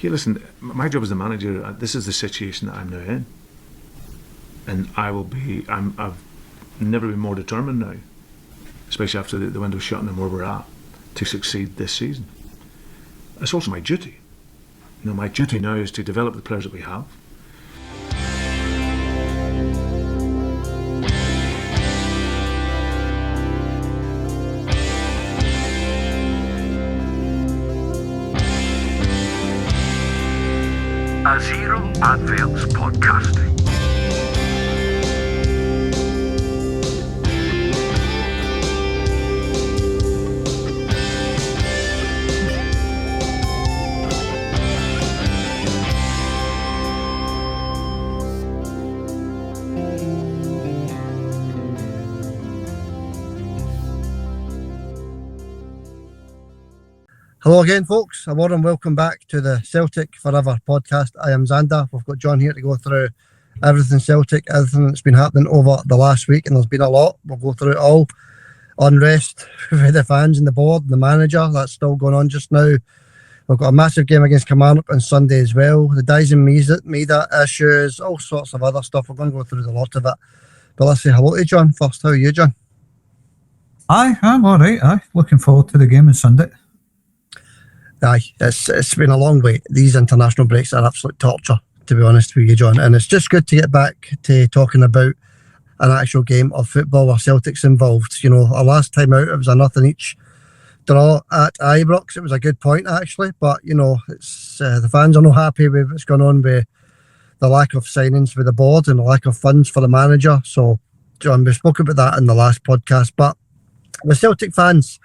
Here, listen, my job as the manager, this is the situation that I'm now in. And I've never been more determined now, especially after the window shutting and where we're at, to succeed this season. It's also my duty. My duty now is to develop the players that we have. A Zero Adverts Podcast. Hello again, folks. A warm welcome back to the Celtic Forever podcast. I am Xander. We've got John here to go through everything Celtic, everything that's been happening over the last week, and there's been a lot. We'll go through it all. Unrest with the fans and the board and the manager, that's still going on just now. We've got a massive game against Kilmarnock on Sunday as well. The Dyson Mida issues, all sorts of other stuff. We're going to go through the lot of it. But let's say hello to John first. How are you, John? Aye, I'm all right. Aye, looking forward to the game on Sunday. Aye, it's been a long wait. These international breaks are absolute torture, to be honest with you, John. And it's just good to get back to talking about an actual game of football where Celtic's involved. Our last time out, it was a 0-0 draw at Ibrox. It was a good point, actually. But, it's the fans are not happy with what's going on with the lack of signings with the board and the lack of funds for the manager. So, John, we spoke about that in the last podcast. But the Celtic fans,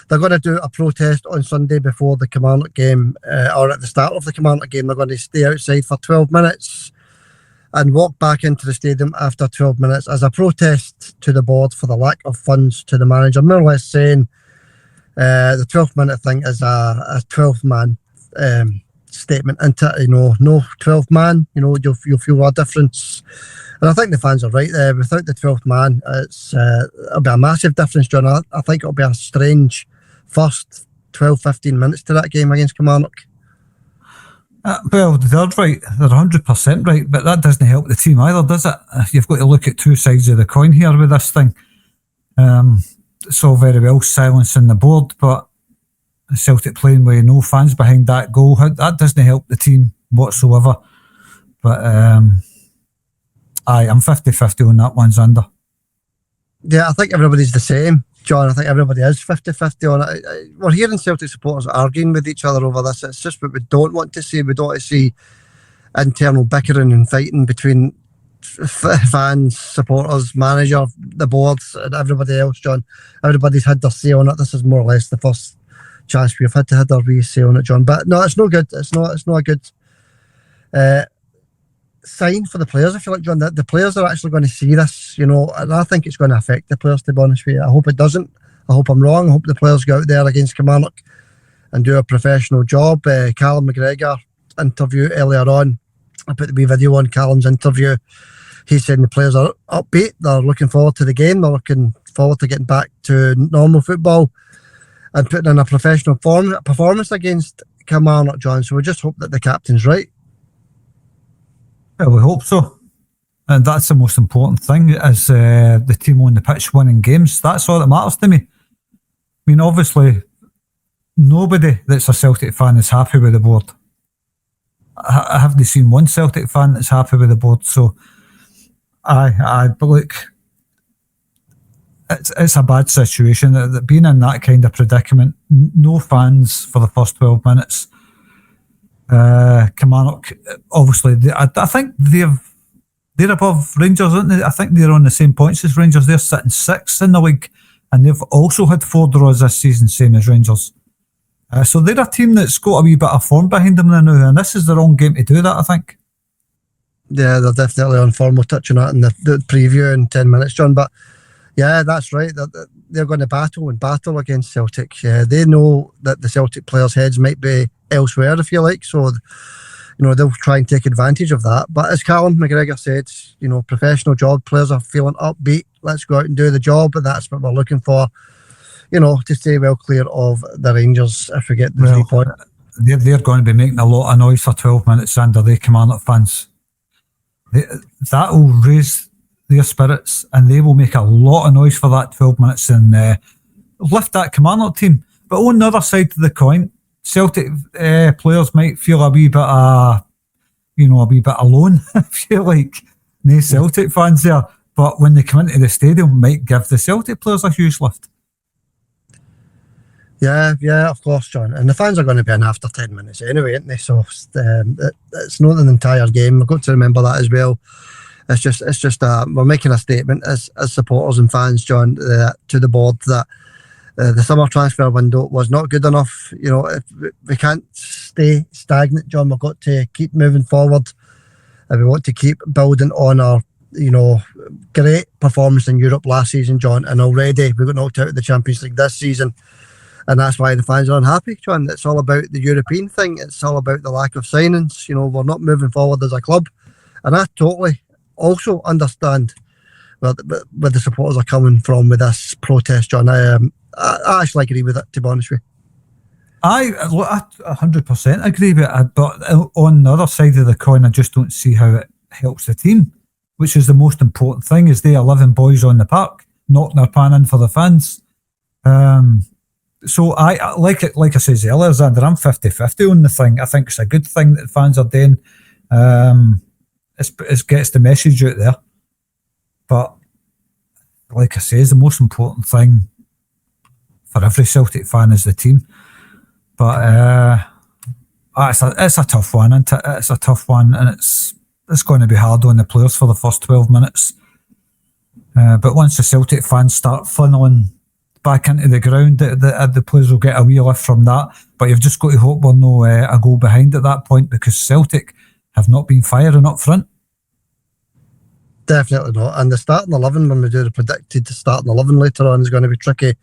they're going to do a protest on Sunday before the Kilmarnock game, or at the start of the Kilmarnock game. They're going to stay outside for 12 minutes and walk back into the stadium after 12 minutes as a protest to the board for the lack of funds to the manager. More or less saying the 12-minute thing is a 12-man statement into it. No 12-man, you'll feel a difference. And I think the fans are right there. Without the 12th man, it'll be a massive difference, John. I think it'll be a strange first 12-15 minutes to that game against Kilmarnock. Well, they're right. They're 100% right, but that doesn't help the team either, does it? You've got to look at two sides of the coin here with this thing. It's all very well silencing the board, but Celtic playing with no fans behind that goal, that doesn't help the team whatsoever. But aye, I'm 50-50 on that one, Xander. Yeah, I think everybody's the same, John. I think everybody is 50-50 on it. We're hearing Celtic supporters arguing with each other over this. It's just what we don't want to see. We don't want to see internal bickering and fighting between fans, supporters, manager, the boards, and everybody else, John. Everybody's had their say on it. This is more or less the first chance we've had to have our wee say on it, John. But no, it's no good. It's not a good sign for the players, if you like, John. The players are actually going to see this, and I think it's going to affect the players, to be honest with you. I hope it doesn't. I hope I'm wrong. I hope the players go out there against Kilmarnock and do a professional job. Callum McGregor interview earlier on, I put the wee video on Callum's interview. He said the players are upbeat. They're looking forward to the game. They're looking forward to getting back to normal football and putting in a professional performance against Kilmarnock, John. So we just hope that the captain's right. Well, we hope so. And that's the most important thing, is the team on the pitch winning games. That's all that matters to me. I mean, obviously, nobody that's a Celtic fan is happy with the board. I haven't seen one Celtic fan that's happy with the board. So, but look, it's a bad situation. Being in that kind of predicament, no fans for the first 12 minutes. Kilmarnock, obviously, I think they're above Rangers, aren't they? I think they're on the same points as Rangers. They're sitting 6th in the league, and they've also had 4 draws this season, same as Rangers. So they're a team that's got a wee bit of form behind them now, and this is their own game to do that, I think. Yeah, they're definitely on form. We'll touch on that in the preview in 10 minutes, John. But yeah, that's right. They're going to battle against Celtic. They know that the Celtic players' heads might be elsewhere, if you like. So, they'll try and take advantage of that. But as Callum McGregor said, professional job. Players are feeling upbeat. Let's go out and do the job. And that's what we're looking for, to stay well clear of the Rangers if we get the 3 points. they're going to be making a lot of noise for 12 minutes, and are they Kilmarnock fans? That will raise their spirits, and they will make a lot of noise for that 12 minutes and lift that Kilmarnock team. But on the other side of the coin, Celtic players might feel a wee bit alone, if you like, no Celtic fans there. But when they come into the stadium, might give the Celtic players a huge lift. Yeah, of course, John. And the fans are going to be in after 10 minutes anyway, aren't they? So it's not an entire game. We've got to remember that as well. It's just we're making a statement as supporters and fans, John, to the board that the summer transfer window was not good enough. You know, we can't stay stagnant, John. We've got to keep moving forward. And we want to keep building on our, great performance in Europe last season, John. And already we got knocked out of the Champions League this season. And that's why the fans are unhappy, John. It's all about the European thing. It's all about the lack of signings. We're not moving forward as a club. And I totally also understand where the supporters are coming from with this protest, John. I actually agree with it, to be honest with you. I 100% agree with it, but on the other side of the coin, I just don't see how it helps the team, which is the most important thing, is the 11 boys on the park, knocking their pan in for the fans. So I like I said earlier, Xander, I'm 50-50 on the thing. I think it's a good thing that the fans are doing. It gets the message out there. But like I say, the most important thing for every Celtic fan is the team. But it's a tough one, and it's a tough one, and it's going to be hard on the players for the first 12 minutes. But once the Celtic fans start funneling back into the ground, the players will get a wee lift from that. But you've just got to hope we're no a goal behind at that point, because Celtic have not been firing up front. Definitely not. And the starting 11, when we do the predicted starting 11 later on, is going to be tricky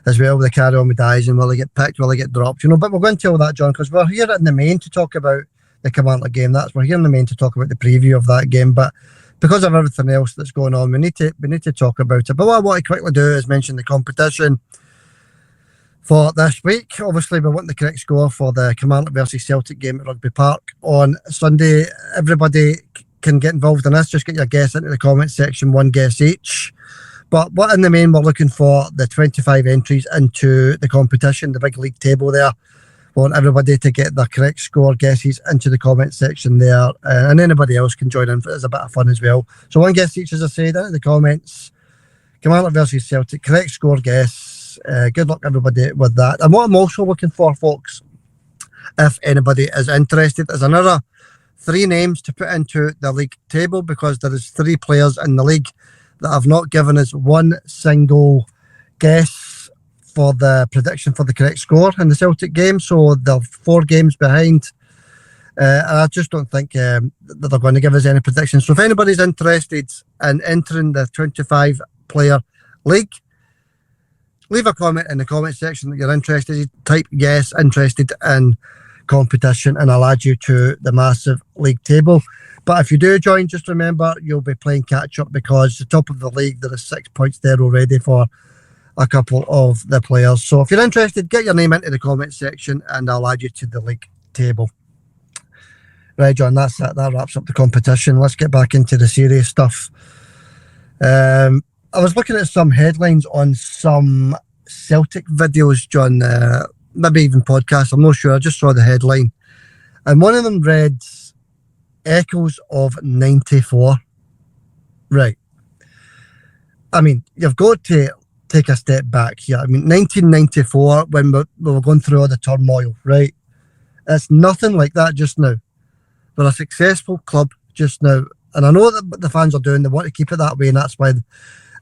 as well. They carry on with Dyes, and will they get picked, will they get dropped? But we're going to all that, John, because we're here in the main to talk about the Kilmarnock game. We're here in the main to talk about the preview of that game. But because of everything else that's going on, we need to talk about it. But what I want to quickly do is mention the competition for this week. Obviously, we want the correct score for the Kilmarnock versus Celtic game at Rugby Park on Sunday. Everybody can get involved in this. Just get your guess into the comment section, one guess each. But what in the main, we're looking for the 25 entries into the competition, the big league table there. We want everybody to get their correct score guesses into the comment section there, and anybody else can join in. It's a bit of fun as well. So one guess each, as I said, into the comments. Kilmarnock versus Celtic, correct score guess. Good luck everybody with that. And what I'm also looking for, folks, if anybody is interested, is another 3 names to put into the league table, because there is 3 players in the league that have not given us one single guess for the prediction for the correct score in the Celtic game. So they're 4 games behind. And I just don't think that they're going to give us any predictions. So if anybody's interested in entering the 25-player league, leave a comment in the comment section that you're interested. Type yes, interested in competition, and I'll add you to the massive league table. But if you do join, just remember you'll be playing catch up, because the top of the league, there is 6 points there already for a couple of the players. So if you're interested, get your name into the comment section and I'll add you to the league table. Right, John, that's it. That wraps up the competition. Let's get back into the serious stuff. I was looking at some headlines on some Celtic videos, John, maybe even podcasts, I'm not sure. I just saw the headline. And one of them read, Echoes of 94. Right. I mean, you've got to take a step back here. I mean, 1994, when we were going through all the turmoil, right? It's nothing like that just now. We're a successful club just now. And I know that the fans are doing, they want to keep it that way, and that's why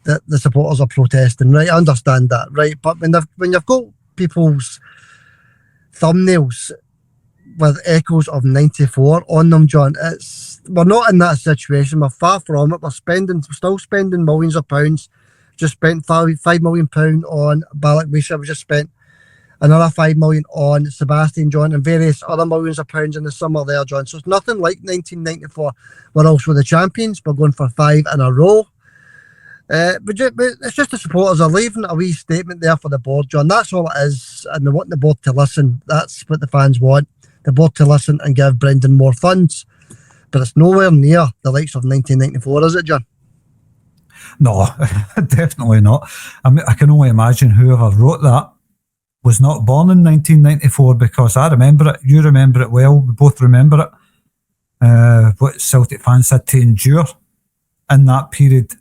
the supporters are protesting, right? I understand that, right? But when you've got people's thumbnails with Echoes of 94 on them, John, we're not in that situation. We're far from it. We're still spending millions of pounds. Just spent £5 million on Balak Wisha. We just spent another 5 million on Sebastian, John, and various other millions of pounds in the summer there, John. So it's nothing like 1994. We're also the champions. We're going for 5 in a row. But it's just the supporters are leaving a wee statement there for the board, John. That's all it is, and they want the board to listen. That's what the fans want, the board to listen and give Brendan more funds. But it's nowhere near the likes of 1994, is it, John? No, definitely not. I mean, I can only imagine whoever wrote that was not born in 1994, because I remember it. You remember it well. We both remember it. What Celtic fans had to endure in that period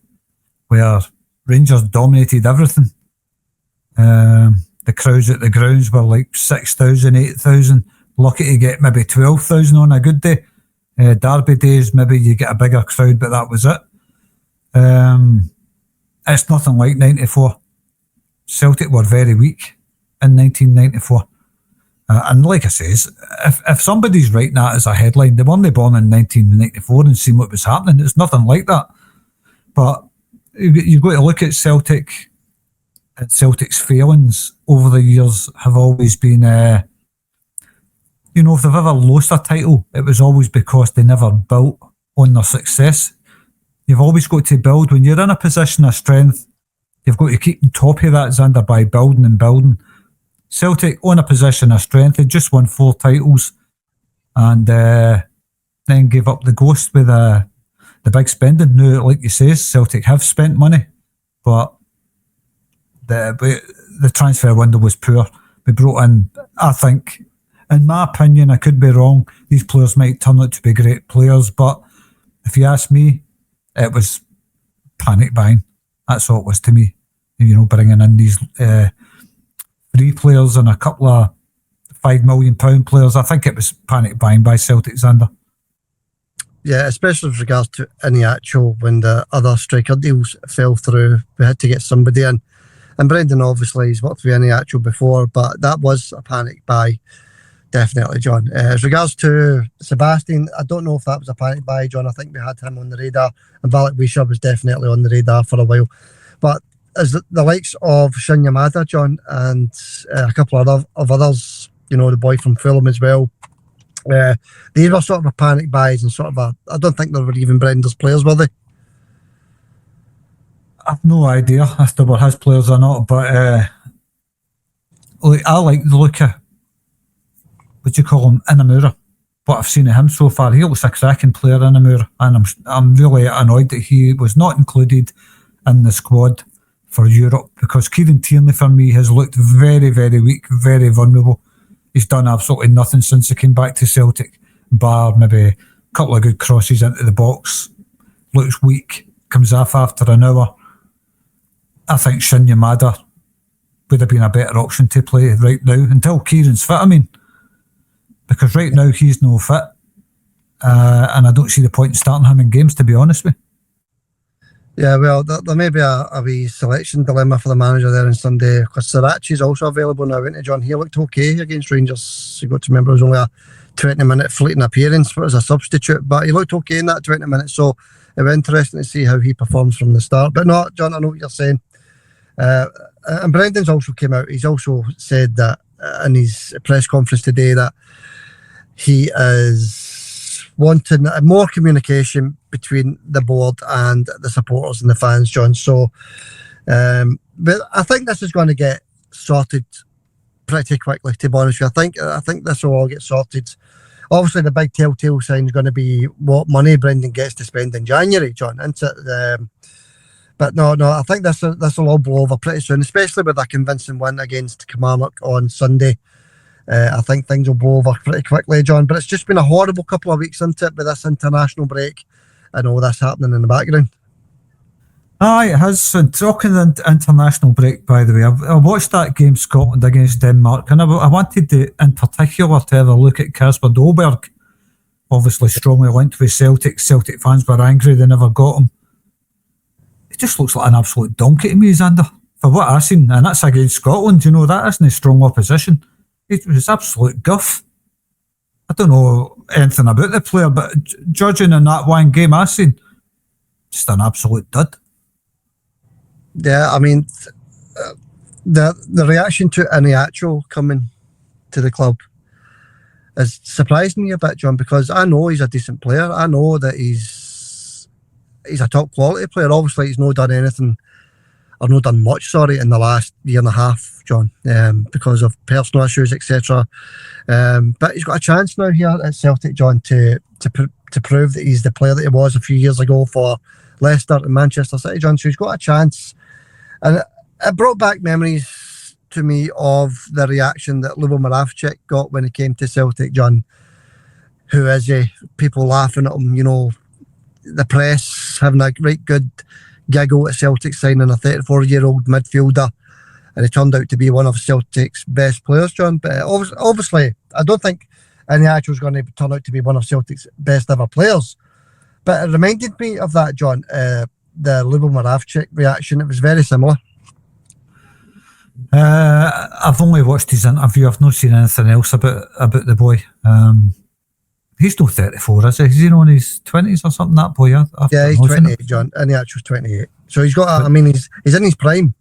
where Rangers dominated everything. The crowds at the grounds were like 6,000, 8,000. Lucky to get maybe 12,000 on a good day. Derby days, maybe you get a bigger crowd, but that was it. It's nothing like 94. Celtic were very weak in 1994. And like I says, if somebody's writing that as a headline, they weren't born in 1994 and seen what was happening. It's nothing like that. But you've got to look at Celtic, and Celtic's failings over the years have always been, if they've ever lost a title, it was always because they never built on their success. You've always got to build. When you're in a position of strength, you've got to keep on top of that, Xander, by building and building. Celtic, on a position of strength, they just won 4 titles and then gave up the ghost with the big spending. Now, like you say, Celtic have spent money, but the transfer window was poor. We brought in, I think, in my opinion, I could be wrong, these players might turn out to be great players, but if you ask me, it was panic buying. That's all it was to me. Bringing in these 3 players and a couple of £5 million players. I think it was panic buying by Celtic, Xander. Yeah, especially with regards to Iniacho, when the other striker deals fell through, we had to get somebody in. And Brendan, obviously, he's worked with Iniacho before, but that was a panic buy, definitely, John. As regards to Sebastian, I don't know if that was a panic buy, John. I think we had him on the radar, and Valak Wisha was definitely on the radar for a while. But as the likes of Shin Yamada, John, and a couple of others, the boy from Fulham as well, they were sort of a panic buys and sort of I don't think they were even Brendan's players, were they? I've no idea if they were his players or not, but I like the look of, what do you call him, Inamura. What I've seen of him so far, he looks a cracking player, Inamura, and I'm really annoyed that he was not included in the squad for Europe, because Kieran Tierney for me has looked very, very weak, very vulnerable. He's done absolutely nothing since he came back to Celtic, bar maybe a couple of good crosses into the box. Looks weak, comes off after an hour. I think Shin Yamada would have been a better option to play right now, until Kieran's fit, because right now he's no fit, and I don't see the point in starting him in games, to be honest with you. Yeah, well, there may be a wee selection dilemma for the manager there on Sunday, because Sirachi's also available now, isn't he, John? He looked okay against Rangers. You got to remember it was only a 20-minute fleeting appearance as a substitute, but he looked okay in that 20 minutes, so it'll be interesting to see how he performs from the start. But no, John, I know what you're saying. And Brendan's also came out, he's also said that in his press conference today that he is wanting more communication between the board and the supporters and the fans, John. So, but I think this is going to get sorted pretty quickly, to be honest with you. I think this will all get sorted. Obviously, the big telltale sign is going to be what money Brendan gets to spend in January, John, isn't it? But no, I think this will all blow over pretty soon, especially with a convincing win against Kilmarnock on Sunday. I think things will blow over pretty quickly, John. But it's just been a horrible couple of weeks, isn't it, with this international break and all this happening in the background. Aye, it has. And talking the international break, by the way, I watched that game, Scotland against Denmark, and I wanted to, in particular, to have a look at Kasper Dolberg. Obviously strongly linked with Celtic. Celtic fans were angry they never got him. He just looks like an absolute donkey to me, Xander, for what I've seen. And that's against Scotland, that isn't a strong opposition. It was absolute guff. I don't know anything about the player, but judging in that one game I've seen, just an absolute dud. Yeah, I mean, the reaction to Iniacho coming to the club is surprising me a bit, John, because I know he's a decent player. I know that he's he's a top quality player. Obviously, he's not done anything, or not done much, sorry, in the last year and a half, John, because of personal issues, etc. But he's got a chance now here at Celtic, John, to prove that he's the player that he was a few years ago for Leicester and Manchester City, John. So he's got a chance. And it brought back memories to me of the reaction that Lubo Moravcik got when he came to Celtic, John. Who is he? People laughing at him, the press having a great good giggle at Celtic signing a 34-year-old midfielder, and he turned out to be one of Celtic's best players, John. But obviously, I don't think Iheanacho's going to turn out to be one of Celtic's best ever players. But it reminded me of that, John, the Lubo Moravcik reaction. It was very similar. I've only watched his interview. I've not seen anything else about the boy. He's no 34, is he? Is he in his 20s or something, that boy? Yeah, he's 28, John. Iheanacho's 28. So he's got, he's in his prime.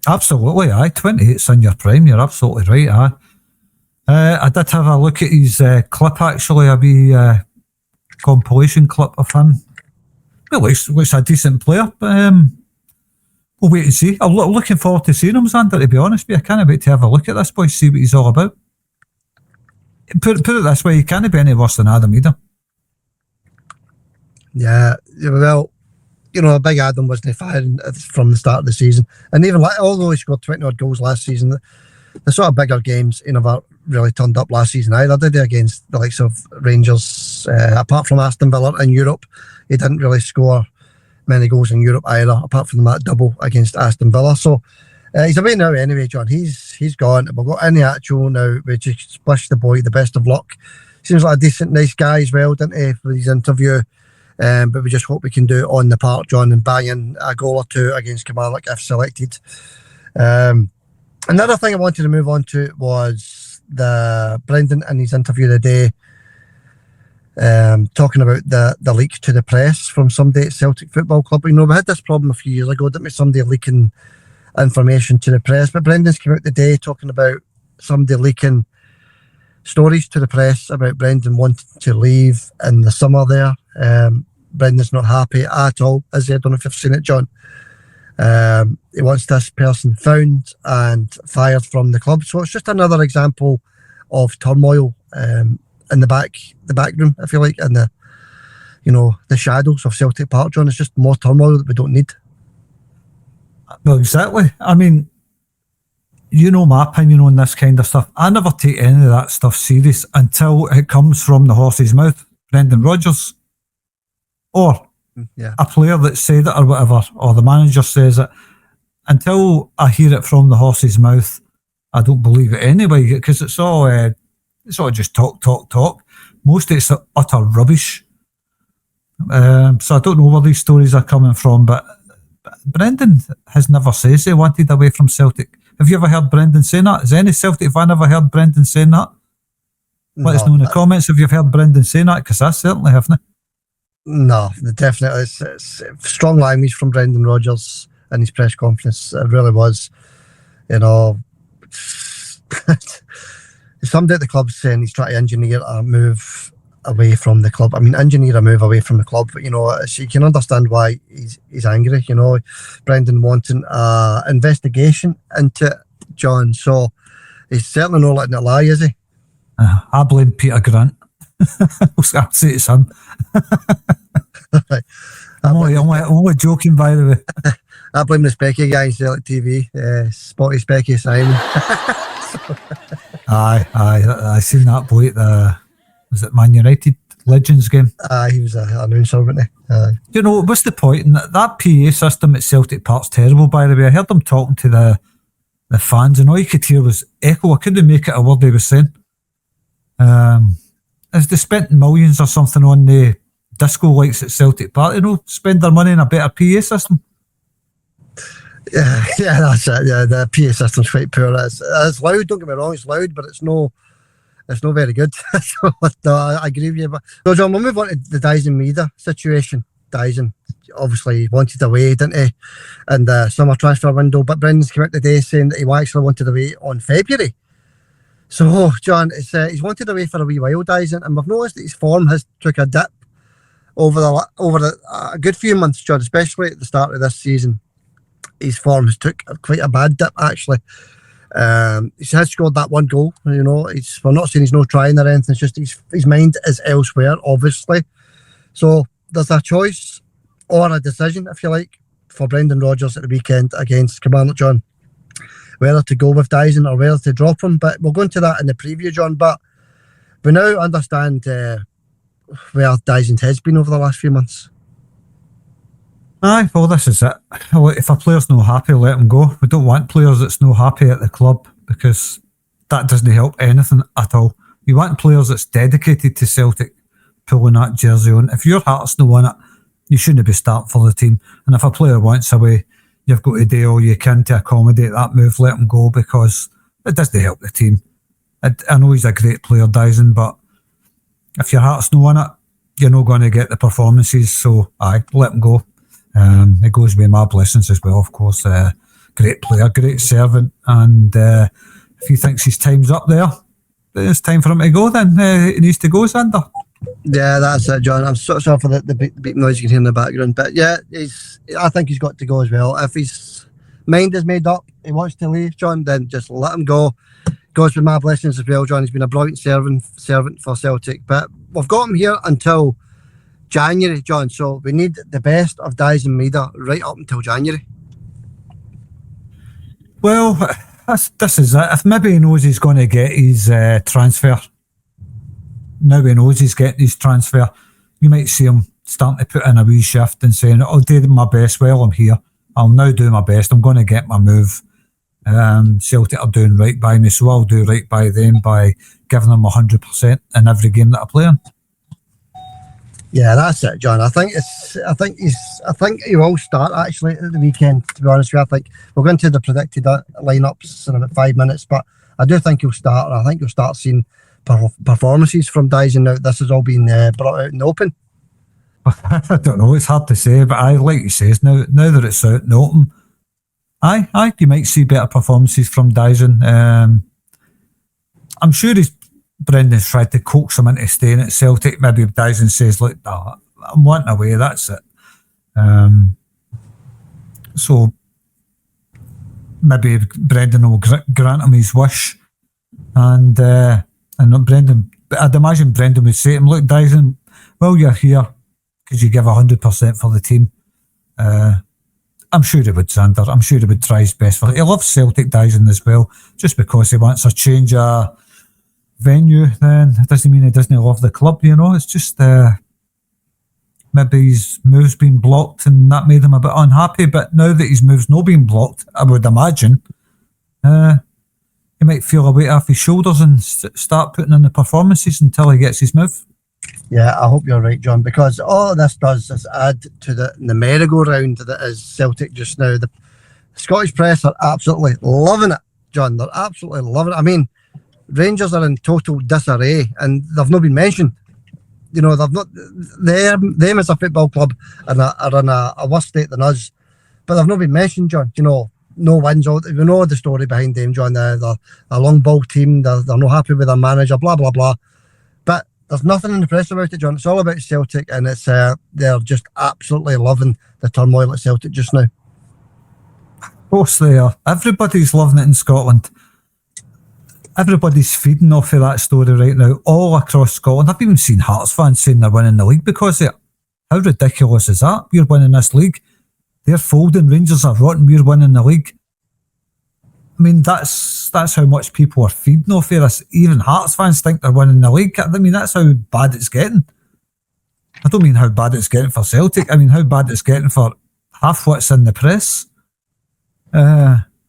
Absolutely, aye. 28's in your prime, you're absolutely right, aye. I did have a look at his clip, actually, a wee compilation clip of him. Well, looks a decent player, but we'll wait and see. I'm looking forward to seeing him, Xander, to be honest with you. I can't wait to have a look at this boy, see what he's all about. Put it this way, he can't be any worse than Adam either. Yeah, well, Big Adam wasn't firing from the start of the season. And even although he scored 20 odd goals last season, the sort of bigger games he never really turned up last season either, did he, against the likes of Rangers? Apart from Aston Villa in Europe, he didn't really score many goals in Europe either, apart from that double against Aston Villa. So he's away now anyway, John. He's gone. We've got Iheanacho now. We just wish the boy the best of luck. Seems like a decent, nice guy as well, didn't he, for his interview? But we just hope we can do it on the park, John, and bang in a goal or two against Kilmarnock if selected. Another thing I wanted to move on to was the Brendan in his interview today, talking about the leak to the press from somebody at Celtic Football Club. We had this problem a few years ago, didn't we? Somebody leaking information to the press, but Brendan's come out today talking about somebody leaking stories to the press about Brendan wanting to leave in the summer there. Brendan's not happy at all, is he? I don't know if you've seen it, John. He wants this person found and fired from the club. So it's just another example of turmoil in the back room, if you like, and the shadows of Celtic Park, John. It's just more turmoil that we don't need. Well, exactly. I mean, my opinion on this kind of stuff. I never take any of that stuff serious until it comes from the horse's mouth. Brendan Rodgers, or a player that said it or whatever, or the manager says it. Until I hear it from the horse's mouth, I don't believe it anyway, because it's all just talk. Most of it's utter rubbish. So I don't know where these stories are coming from, but Brendan has never said he wanted away from Celtic. Have you ever heard Brendan saying that? Has any Celtic fan ever heard Brendan saying that? Let us know in the comments if you've heard Brendan saying that, because I certainly haven't. No, definitely. It's strong language from Brendan Rodgers in his press conference. It really was. Somebody at the club saying he's trying to engineer a move away from the club. I mean, engineer a move away from the club, but you can understand why he's angry. Brendan wanting an investigation into it, John. So he's certainly not letting it lie, is he? I blame Peter Grant. I'll say it's him. Right. I'm only joking, by the way. I blame the Specky guy in Celtic TV, Spotty Specky Simon. Aye, I seen that boy at was it Man United Legends game? He was an announcer, wasn't he? What's the point? And that PA system at Celtic Park's terrible, by the way. I heard them talking to the fans, and all you could hear was echo. I couldn't make it a word they were saying. As they spent millions or something on the disco lights at Celtic Park, spend their money on a better PA system. Yeah, that's it. Yeah, the PA system's quite poor. It's loud, don't get me wrong, it's loud, but it's not very good. So, no, I agree with you. But no, John, we'll move on to the Dyson Maeda situation. Dyson obviously wanted away, didn't he, in the summer transfer window, but Brendan's come out today saying that he actually wanted away on February. So, John, he's wanted away for a wee while, Dyson, and we've noticed that his form has took a dip a good few months, John, especially at the start of this season, his form has took quite a bad dip actually. He has scored that one goal. We're not saying he's no trying or anything. It's just his mind is elsewhere, obviously. So there's a choice or a decision, if you like, for Brendan Rodgers at the weekend against Kilmarnock, John, whether to go with Dyson or whether to drop him. But we'll go into that in the preview, John. But we now understand where Dyson's head's been over the last few months. Aye, well, this is it. If a player's not happy, let him go. We don't want players that's not happy at the club, because that doesn't help anything at all. You want players that's dedicated to Celtic pulling that jersey on. If your heart's not on it, you shouldn't be starting for the team. And if a player wants away, you've got to do all you can to accommodate that move. Let him go, because it doesn't help the team. I know he's a great player, Dyson, but if your heart's not on it, you're not going to get the performances. So, aye, let him go. It goes with my blessings as well, of course. Great player, great servant, and if he thinks his time's up there, it's time for him to go. Then he needs to go, Xander. Yeah, that's it, John. I'm so sorry for the beep noise you can hear in the background, but yeah, I think he's got to go as well. If his mind is made up, he wants to leave, John, then just let him go. Goes with my blessings as well, John. He's been a brilliant servant for Celtic, but we've got him here until January, John, so we need the best of Dyson Maeda right up until January. Well, this is it. If maybe he knows he's going to get his transfer, now he knows he's getting his transfer, you might see him starting to put in a wee shift and saying, I'll do my best while I'm here. I'll now do my best. I'm going to get my move. Celtic are doing right by me, so I'll do right by them by giving them 100% in every game that I play in. Yeah, that's it, John. I think he will start actually at the weekend, to be honest with you. I think we'll go into the predicted lineups in about 5 minutes, but I do think he'll start. I think you'll start seeing performances from Dyson now. This has all been brought out in the open. I don't know, it's hard to say, but like you say, now that it's out in the open, aye, you might see better performances from Dyson. I'm sure Brendan's tried to coax him into staying at Celtic. Maybe if Dyson says, look, I'm wanting away, that's it. So maybe Brendan will grant him his wish. And Brendan, I'd imagine Brendan would say to him, look, Dyson, well, you're here because you give 100% for the team. I'm sure he would, Xander. I'm sure he would try his best for it. He loves Celtic, Dyson, as well. Just because he wants a change of venue, then it doesn't mean he doesn't love the club, It's just maybe his move's been blocked and that made him a bit unhappy. But now that his move's not been blocked, I would imagine he might feel a weight off his shoulders and start putting in the performances until he gets his move. Yeah, I hope you're right, John, because all this does is add to the merry-go-round that is Celtic just now. The Scottish press are absolutely loving it, John. They're absolutely loving it. I mean, Rangers are in total disarray and they've not been mentioned. They've not. Them as a football club are in a worse state than us, but they've not been mentioned, John. No wins. We know the story behind them, John. They're a long ball team. They're not happy with their manager. Blah blah blah. But there's nothing in the press about it, John. It's all about Celtic, and it's they're just absolutely loving the turmoil at Celtic just now. Of course they are. Everybody's loving it in Scotland. Everybody's feeding off of that story right now, all across Scotland. I've even seen Hearts fans saying they're winning the league because of it. How ridiculous is that? We're winning this league. They're folding. Rangers are rotten. We're winning the league. I mean, that's how much people are feeding off of this. Even Hearts fans think they're winning the league. I mean, that's how bad it's getting. I don't mean how bad it's getting for Celtic. I mean how bad it's getting for half what's in the press.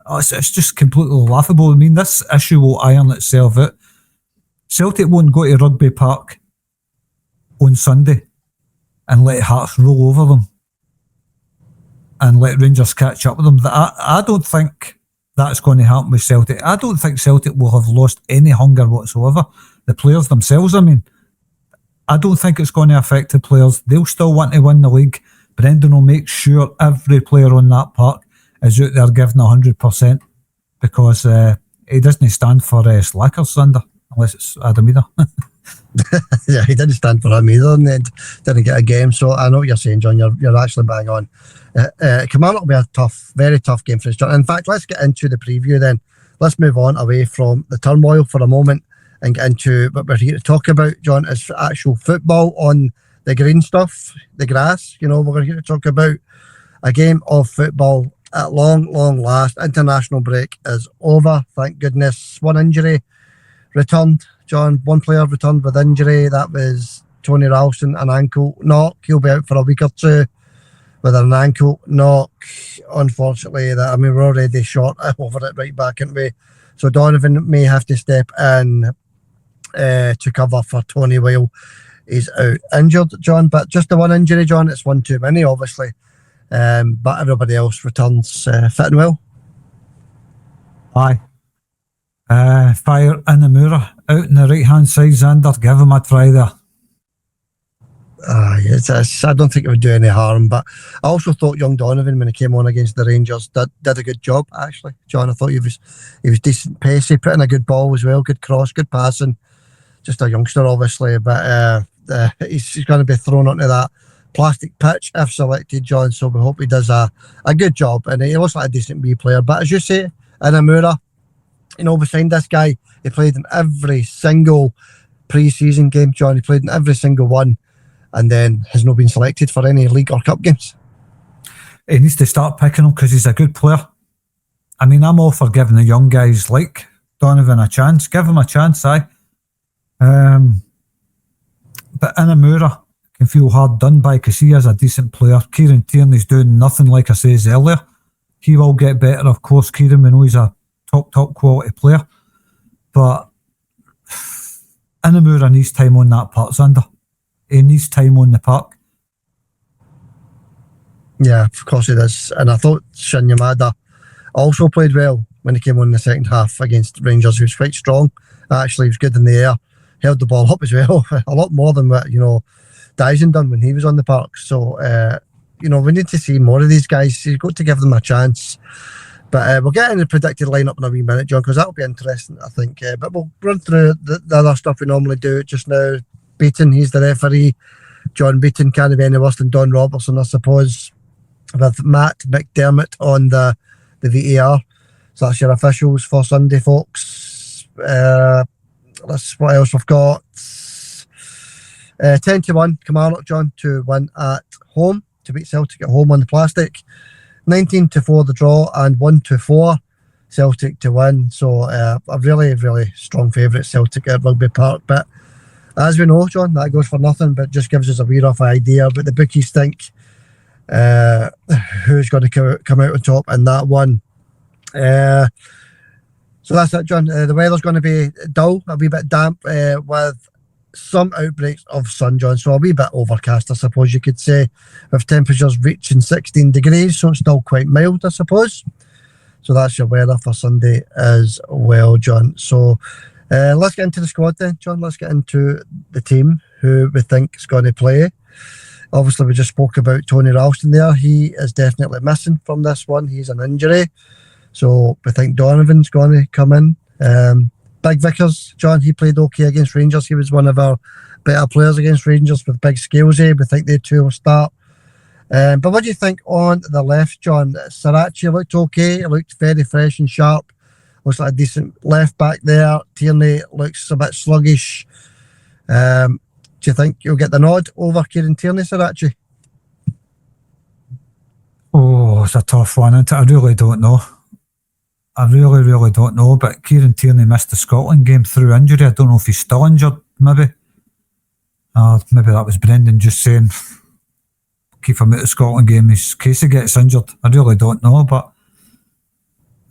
It's just completely laughable. I mean, this issue will iron itself out. Celtic won't go to Rugby Park on Sunday and let Hearts roll over them and let Rangers catch up with them. I don't think that's going to happen with Celtic. I don't think Celtic will have lost any hunger whatsoever. The players themselves, I mean, I don't think it's going to affect the players. They'll still want to win the league. Brendan will make sure every player on that park is out there giving 100% because he doesn't stand for slackers, Sander, unless it's Adam either. Yeah, he didn't stand for him either, and then didn't get a game. So I know what you're saying, John. You're actually bang on. Kilmarnock will be a tough, very tough game for us, John. In fact, let's get into the preview then. Let's move on away from the turmoil for a moment and get into what we're here to talk about, John, is actual football on the green stuff, the grass. We're here to talk about a game of football at long last. International break is over, thank goodness. One injury returned, John. One player returned with injury. That was Tony Ralston, an ankle knock. He'll be out for a week or two with an ankle knock. Unfortunately, we're already short over it right back, aren't we? So Donovan may have to step in to cover for Tony while he's out injured, John. But just the one injury, John, it's one too many, obviously. But everybody else returns fit and well. Aye. Fire Inamura out on the right hand side, Xander. Give him a try there. I don't think it would do any harm, but I also thought young Donovan, when he came on against the Rangers, did a good job, actually, John. I thought he was decent pacey, putting a good ball as well, good cross, good passing. Just a youngster, obviously, but he's going to be thrown onto that plastic pitch if selected, John, so we hope he does a good job, and he looks like a decent wee player. But as you say, Inamura, we signed this guy. He played in every single pre-season game, John. He played in every single one, and then has not been selected for any league or cup games. He needs to start picking him because he's a good player. I'm all for giving the young guys like Donovan a chance. Give him a chance, aye. But Inamura can feel hard done by because he is a decent player. Kieran Tierney's doing nothing, like I says earlier. He will get better, of course. Kieran, we know he's a top quality player. But Inamura needs time on that park, Xander. He needs time on the park. Yeah, of course he does. And I thought Shin Yamada also played well when he came on in the second half against Rangers. He was quite strong. Actually, he was good in the air. Held the ball up as well. A lot more than what, Dyson done when he was on the park. So, we need to see more of these guys. You've got to give them a chance. But we'll get in the predicted lineup in a wee minute, John, because that'll be interesting, I think. But we'll run through the other stuff we normally do just now. Beaton, he's the referee. John Beaton can't be any worse than Don Robertson, I suppose, with Matt McDermott on the VAR. So that's your officials for Sunday, folks. Let's what else we've got. 10-1 Kilmarnock, John, to win at home, to beat Celtic at home on the plastic. 19-4 the draw, and 1-4 Celtic to win. So a really, really strong favourite, Celtic at Rugby Park. But as we know, John, that goes for nothing, but just gives us a wee rough idea. But the bookies think who's going to come out on top in that one. So that's it, John. The weather's going to be dull, a wee bit damp, with some outbreaks of sun, John. So a wee bit overcast, I suppose you could say, with temperatures reaching 16 degrees. So it's still quite mild, I suppose. So that's your weather for Sunday as well, John. So let's get into the squad then, John. Let's get into the team who we think is going to play. Obviously, we just spoke about Tony Ralston there. He is definitely missing from this one. He's an injury. So we think Donovan's going to come in. Big Vickers, John, he played okay against Rangers. He was one of our better players against Rangers with big skills. We think they two will start. But what do you think on the left, John? Sarachi looked okay. He looked very fresh and sharp. Looks like a decent left back there. Tierney looks a bit sluggish. Do you think you'll get the nod over Kieran Tierney, Sarachi? Oh, it's a tough one, isn't it? I really don't know. I really, really don't know. But Kieran Tierney missed the Scotland game through injury. I don't know if he's still injured, maybe. Maybe that was Brendan just saying keep him out of the Scotland game in case he gets injured. I really don't know, but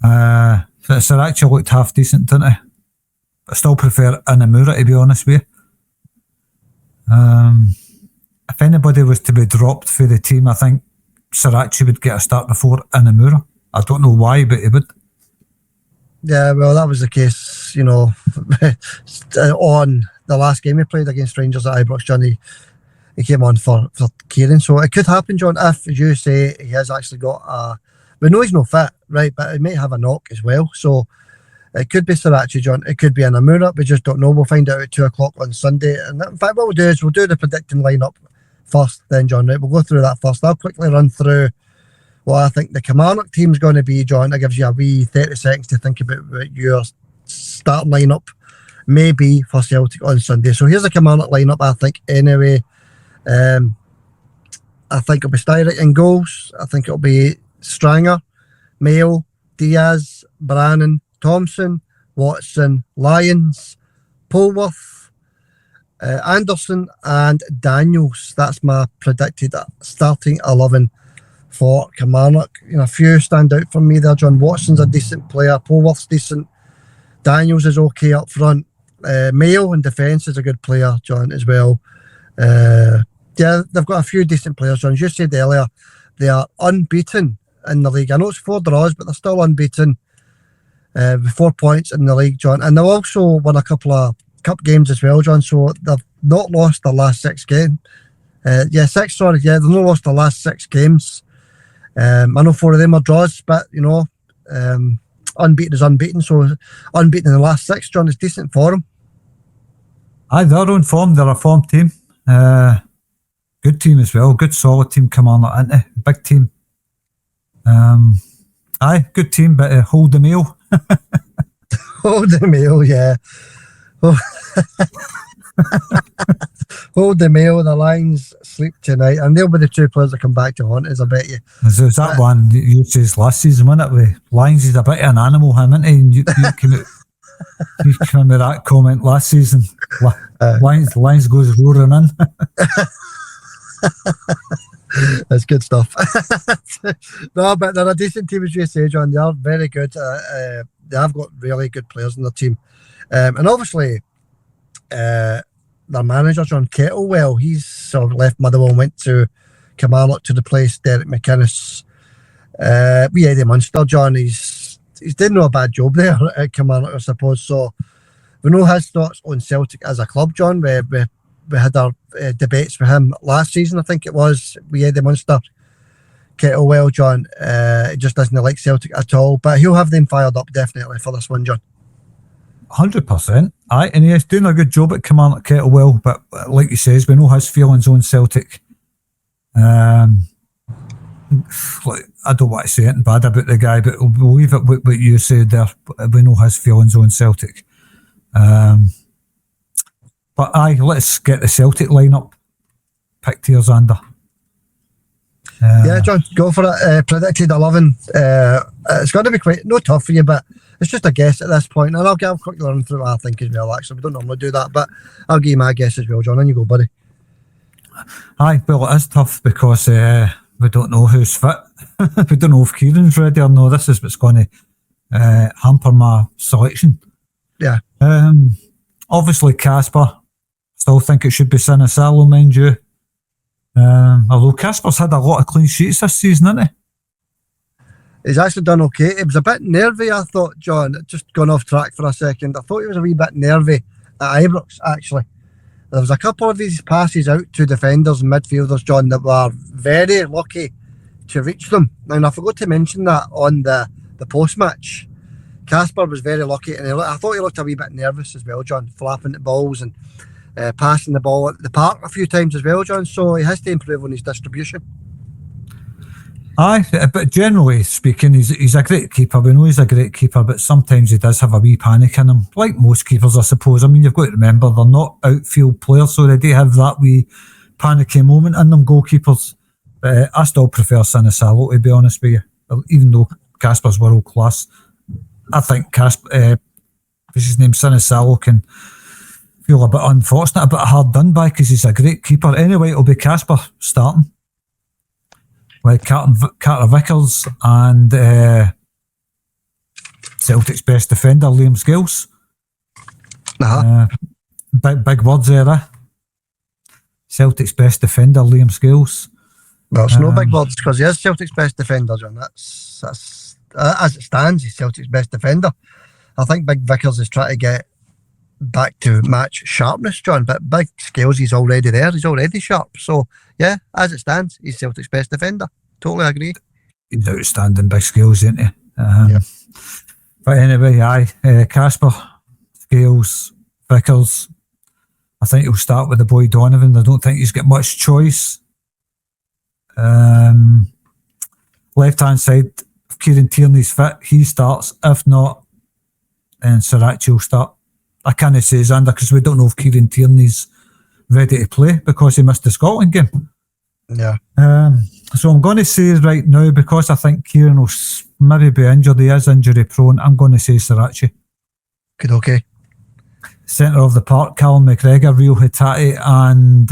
Sarachi looked half decent, didn't he? I still prefer Inamura, to be honest with you. If anybody was to be dropped for the team, I think Sarachi would get a start before Inamura. I don't know why, but he would. Yeah, well, that was the case, on the last game he played against Rangers at Ibrox, John. He came on for Kieran. So it could happen, John, if, as you say, he has actually got we know he's not fit, right, but he might have a knock as well. So It could be Sriracha, John. It could be an Amura. We just don't know. We'll find out at 2 o'clock on Sunday. And in fact, what we'll do is we'll do the predicting lineup first, then, John. Right? We'll go through that first. I'll quickly run through what I think the Kilmarnock team's going to be, John. That gives you a wee 30 seconds to think about what your starting lineup may be for Celtic on Sunday. So here's the Kilmarnock lineup, I think, anyway. I think it'll be Styrick in goals. I think it'll be Stranger, Mayo, Diaz, Brannan, Thompson, Watson, Lyons, Polworth, Anderson and Daniels. That's my predicted starting 11 for Kilmarnock. You know, a few stand out for me there, John. Watson's a decent player. Polworth's decent. Daniels is okay up front. Mayo in defence is a good player, John, as well. Yeah, they've got a few decent players, John. As you said earlier, they are unbeaten in the league. I know it's 4 draws, but they're still unbeaten with 4 points in the league, John. And they've also won a couple of cup games as well, John. So they've not lost their last 6 games. 6, sorry. Yeah, they've not lost their last 6 games. I know 4 of them are draws, but, you know, unbeaten is unbeaten. So unbeaten in the last 6, John, is decent for them. Aye, they're on form. They're a form team. Good team as well. Good solid team. Kilmarnock, isn't it? Big team. Aye, good team, but hold the meal. Hold the meal, yeah. Hold the meal. The Lions sleep tonight, and they'll be the 2 players that come back to haunt us, I bet you. There's that one you says last season, wasn't it? With Lions is a bit of an animal, him, isn't he? And you came in with that comment last season. Lions goes roaring in. That's good stuff. No, but they're a decent team, as you say, John. They are very good. They have got really good players in their team. And obviously, their manager, John Kettlewell, he's sort of left Motherwell and went to Kilmarnock to replace Derek McInnes. Eddie Munster, John, he's didn't do a bad job there at Kilmarnock, I suppose. So we know his thoughts on Celtic as a club, John. We had our debates with him last season, I think it was, with Eddie Munster. Kettlewell, John, he just doesn't like Celtic at all, but he'll have them fired up definitely for this one, John. 100%. Aye, and he's doing a good job at Kilmarnock, Kettlewell, but like he says, we know his feelings on Celtic. I don't want to say anything bad about the guy, but we'll leave it with what you said there. We know his feelings on Celtic. But aye, let's get the Celtic lineup picked here, Xander. Yeah, John, go for it. Predicted 11. It's going to be quite no tough for you, but it's just a guess at this point. And I'll quickly run through what I think as well, actually. We don't normally do that, but I'll give you my guess as well, John. And you go, buddy. Aye, well, it is tough because we don't know who's fit. We don't know if Kieran's ready or no. This is what's going to hamper my selection. Yeah. Obviously, Casper. Still think it should be Sinisalo, mind you. Although Casper's had a lot of clean sheets this season, hasn't he? He's actually done okay. He was a bit nervy, I thought, John. Just gone off track for a second. I thought he was a wee bit nervy at Ibrox, actually. There was a couple of these passes out to defenders and midfielders, John, that were very lucky to reach them. Now, I forgot to mention that on the post-match. Casper was very lucky, and I thought he looked a wee bit nervous as well, John, flapping the balls and passing the ball at the park a few times as well, John, so he has to improve on his distribution. Aye, but generally speaking, he's a great keeper. We know he's a great keeper, but sometimes he does have a wee panic in him, like most keepers, I suppose. I mean, you've got to remember, they're not outfield players, so they do have that wee panicky moment in them, goalkeepers. But I still prefer Sinisalo, to be honest with you, even though Casper's world class. I think what's his name, Sinisalo, can feel a bit unfortunate, a bit hard done by, because he's a great keeper. Anyway, it'll be Casper starting with Carter Vickers and Celtic's best defender, Liam Scales. Big words there, eh? Celtic's best defender, Liam Scales. Well, it's no big words, because he is Celtic's best defender, John. That's as it stands, he's Celtic's best defender. I think Big Vickers is trying to get back to match sharpness, John, but Big Scales, he's already there. He's already sharp. So, yeah, as it stands, he's Celtic's best defender. Totally agree. He's outstanding, Big Scales, isn't he? But anyway, Casper, Scales, Vickers. I think he'll start with the boy Donovan. I don't think he's got much choice. Left hand side, if Kieran Tierney's fit, he starts. If not, then Sriracha will start. I can't say Xander because we don't know if Kieran Tierney's ready to play because he missed the Scotland game. Yeah. So I'm going to say right now, because I think Kieran will maybe be injured, he is injury prone, I'm going to say Sriracha. Good, okay. Centre of the park, Callum McGregor, Rio Hitati, and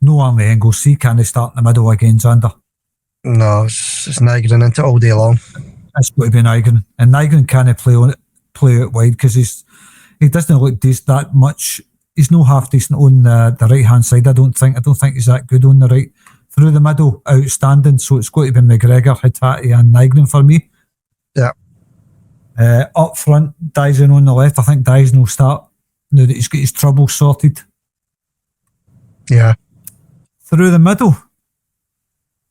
no on the angles. He can't start in the middle again, Xander. No, it's Nigrin into it all day long. It's going to be Nigrin. And Nigrin can't play out wide because he doesn't look that much. He's no half decent on the right hand side. I don't think he's that good on the right. Through the middle, outstanding. So it's going to be McGregor, Hitati, and Nigrin for me. Yeah. Up front, Dyson on the left. I think Dyson will start now that he's got his trouble sorted. Yeah. Through the middle,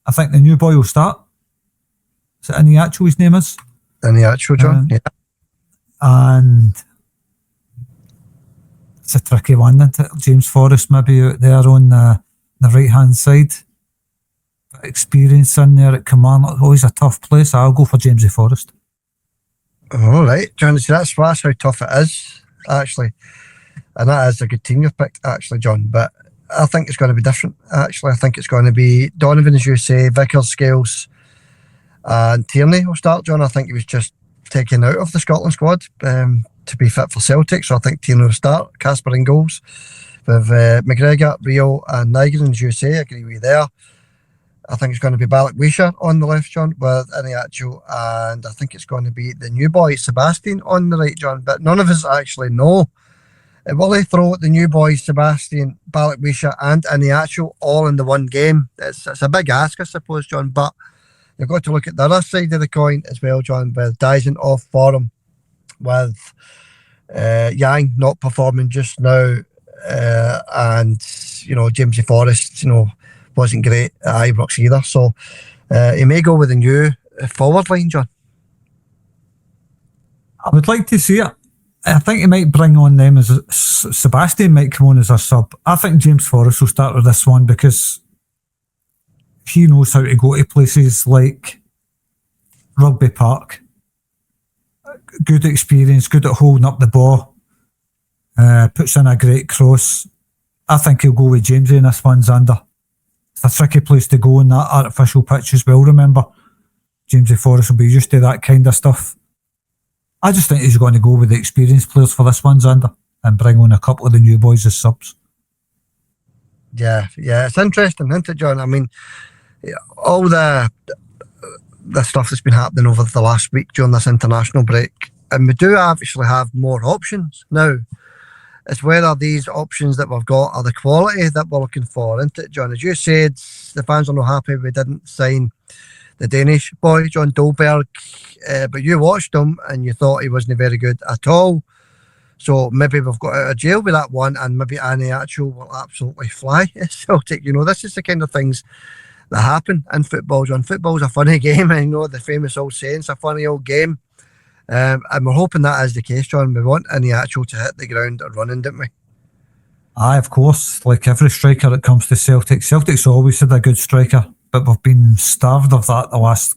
I think the new boy will start. Is it Iniacho his name is? Iniacho, John. Yeah. And it's a tricky one, isn't it? James Forrest maybe out there on the right hand side. Experience in there at Kilmarnock, always a tough place. I'll go for Jamesy Forrest. All right, John. So that's how tough it is, actually, and that is a good team you've picked, actually, John. But I think it's going to be different. Actually, I think it's going to be Donovan, as you say, Vickers, Scales, and Tierney will start. John, I think he was just taken out of the Scotland squad to be fit for Celtic, so I think Tierney will start. Casper in goals with McGregor, Rio, and Nigrin, as you say. I agree with you there. I think it's going to be Balak Wisha on the left, John, with Iniacho, and I think it's going to be the new boy, Sebastian, on the right, John. But none of us actually know. Will they throw the new boys, Sebastian, Balak Wisha, and Iniacho all in the one game? It's a big ask, I suppose, John, but you've got to look at the other side of the coin as well, John, with Dyson off form, with Yang not performing just now, and, Jamesy Forrest, wasn't great at Ibrox either, so he may go with a new forward line, John. I would like to see it. I think he might bring on them as Sebastian might come on as a sub. I think James Forrest will start with this one because he knows how to go to places like Rugby Park. Good experience, good at holding up the ball, puts in a great cross. I think he'll go with Jamesy in this one, Xander. It's a tricky place to go in that artificial pitch as well, remember. Jamesy Forrest will be used to that kind of stuff. I just think he's going to go with the experienced players for this one, Xander, and bring on a couple of the new boys as subs. Yeah, it's interesting, isn't it, John? I mean, all the stuff that's been happening over the last week during this international break, and we do actually have more options now. It's whether these options that we've got are the quality that we're looking for, isn't it, John? As you said, the fans are not happy we didn't sign the Danish boy, John Dolberg, but you watched him and you thought he wasn't very good at all. So maybe we've got out of jail with that one, and maybe Iniacho will absolutely fly at Celtic. This is the kind of things that happen in football, John. Football's a funny game, and the famous old saying, it's a funny old game. And we're hoping that is the case, John. We want Iniacho to hit the ground running, didn't we? Aye, of course. Like every striker that comes to Celtic. Celtic's always had a good striker, but we've been starved of that the last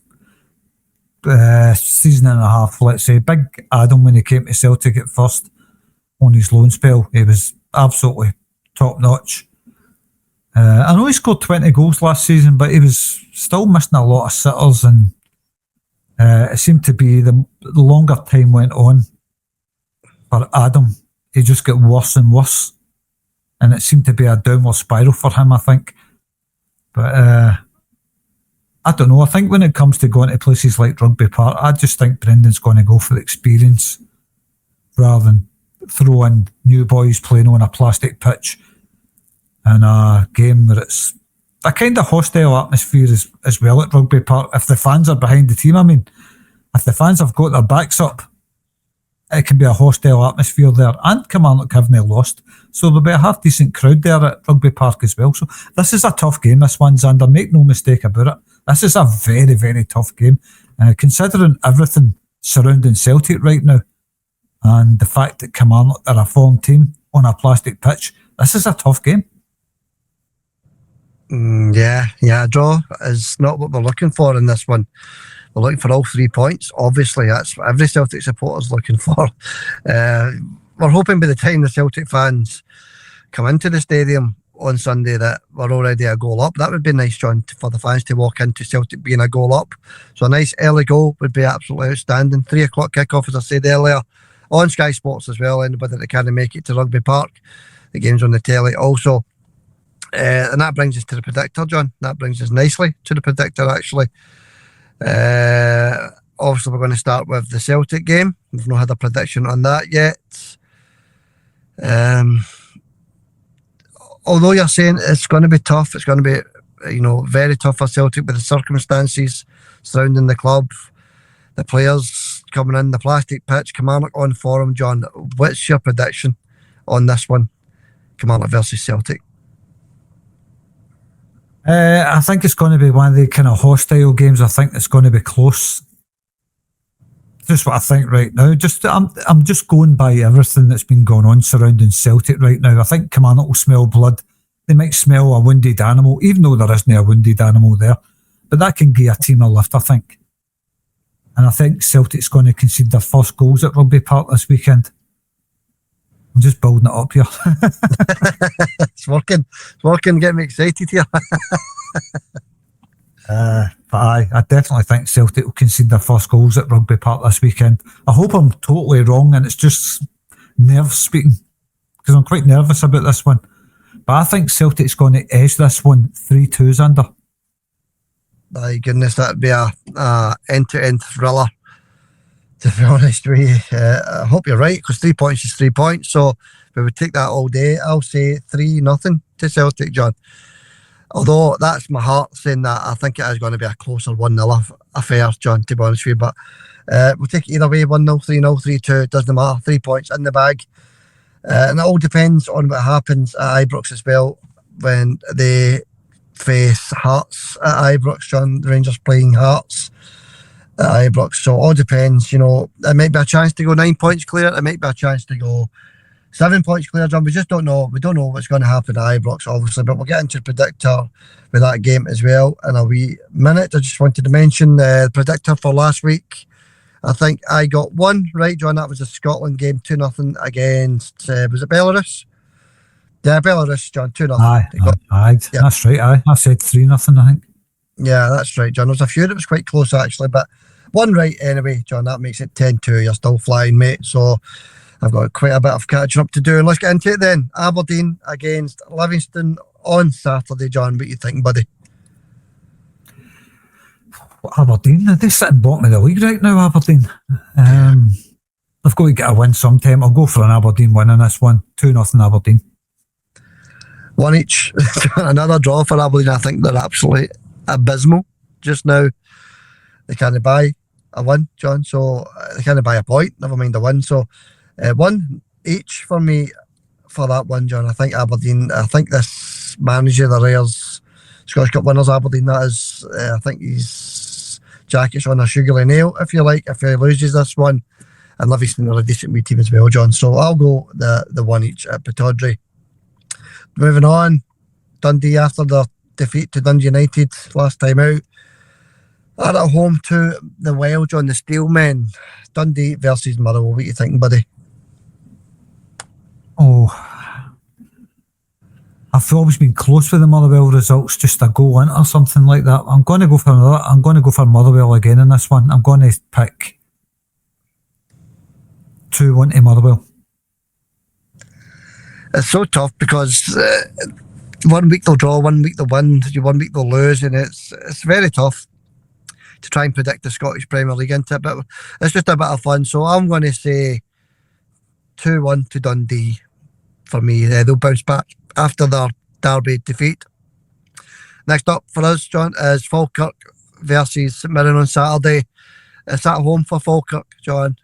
season and a half, let's say. Big Adam, when he came to Celtic at first on his loan spell, he was absolutely top notch. I know he scored 20 goals last season, but he was still missing a lot of sitters, and it seemed to be the longer time went on for Adam, he just got worse and worse, and it seemed to be a downward spiral for him, I think. But I don't know. I think when it comes to going to places like Rugby Park, I just think Brendan's going to go for the experience rather than throw in new boys playing on a plastic pitch in a game where it's a kind of hostile atmosphere as well at Rugby Park. If the fans are behind the team, if the fans have got their backs up, it can be a hostile atmosphere there, and Kilmarnock haven't lost, so there'll be a half decent crowd there at Rugby Park as well. So this is a tough game, this one, Xander, make no mistake about it. This is a very, very tough game, considering everything surrounding Celtic right now, and the fact that Kilmarnock are a form team on a plastic pitch. This is a tough game. A draw is not what we're looking for in this one. We're looking for all 3 points. Obviously, that's what every Celtic supporter's looking for. We're hoping by the time the Celtic fans come into the stadium on Sunday that we're already a goal up. That would be nice, John, for the fans to walk into Celtic being a goal up. So a nice early goal would be absolutely outstanding. 3 o'clock kickoff, as I said earlier, on Sky Sports as well. Anybody that can make it to Rugby Park, the game's on the telly also. And that brings us to the predictor, John. That brings us nicely to the predictor, actually. Obviously, we're going to start with the Celtic game. We've not had a prediction on that yet. Although you're saying it's going to be tough, it's going to be, very tough for Celtic with the circumstances surrounding the club, the players coming in, the plastic pitch, Kilmarnock on form, John. What's your prediction on this one, Kilmarnock versus Celtic? I think it's going to be one of the kind of hostile games. I think it's going to be close. Just what I think right now. I'm just going by everything that's been going on surrounding Celtic right now. I think Kilmarnock will smell blood. They might smell a wounded animal, even though there isn't a wounded animal there. But that can give a team a lift, I think. And I think Celtic's going to concede their first goals at Rugby Park this weekend. I'm just building it up here. It's working. It's working. Getting me excited here. But I definitely think Celtic will concede their first goals at Rugby Park this weekend. I hope I'm totally wrong and it's just nerves speaking, because I'm quite nervous about this one. But I think Celtic's going to edge this one 3-2 under. My goodness, that'd be a end-to-end thriller, to be honest with you. I hope you're right, because 3 points is 3 points. So we would take that all day. I'll say 3-0 to Celtic, John. Although that's my heart saying that. I think it is going to be a closer 1-0 affair, John, to be honest with you. But we'll take it either way, 1-0, 3-0, 3-2. It doesn't matter. 3 points in the bag. And it all depends on what happens at Ibrox as well when they face Hearts at Ibrox, John. The Rangers playing Hearts at Ibrox. So it all depends. It might be a chance to go 9 points clear. It might be a chance to go 7 points clear, John. We just don't know. We don't know what's going to happen at Ibrox, obviously, but we'll get into the predictor with that game as well in a wee minute. I just wanted to mention the predictor for last week. I think I got one right, John. That was the Scotland game, 2-0 against, was it Belarus? Yeah, Belarus, John, 2-0. Aye, yeah. That's right. I said 3-0, I think. Yeah, that's right, John. There was a few that was quite close, actually, but one right anyway, John. That makes it 10-2. You're still flying, mate. So I've got quite a bit of catching up to do. And let's get into it then. Aberdeen against Livingston on Saturday, John. What are you thinking, buddy? Aberdeen, they sit in bottom of the league right now, Aberdeen. They've got to get a win sometime. I'll go for an Aberdeen win in this one. 2-0 Aberdeen. One each. Another draw for Aberdeen. I think they're absolutely abysmal just now. They can't buy a win, John. So they can't buy a point, never mind a win. So one each for me for that one, John. I think Aberdeen, I think this manager, the Rares Scottish Cup winners, Aberdeen, that is, I think his jacket's on a sugary nail, if you like, if he loses this one. And Livingston are a decent wee team as well, John. So I'll go the one each at Pittodrie. Moving on, Dundee after their defeat to Dundee United last time out. Are at home to the Welsh on the Steelmen. Dundee versus Motherwell. What are you thinking, buddy? I've always been close with the Motherwell results, just a goal in or something like that. I'm going to go for Motherwell again in this one. I'm going to pick 2-1 to Motherwell. It's so tough because 1 week they'll draw, 1 week they'll win, 1 week they'll lose, and it's very tough to try and predict the Scottish Premier League into it, but it's just a bit of fun. So I'm going to say 2-1 to Dundee for me. They'll bounce back after their Derby defeat. Next up for us, John, is Falkirk versus St Mirren on Saturday. It's at home for Falkirk, John.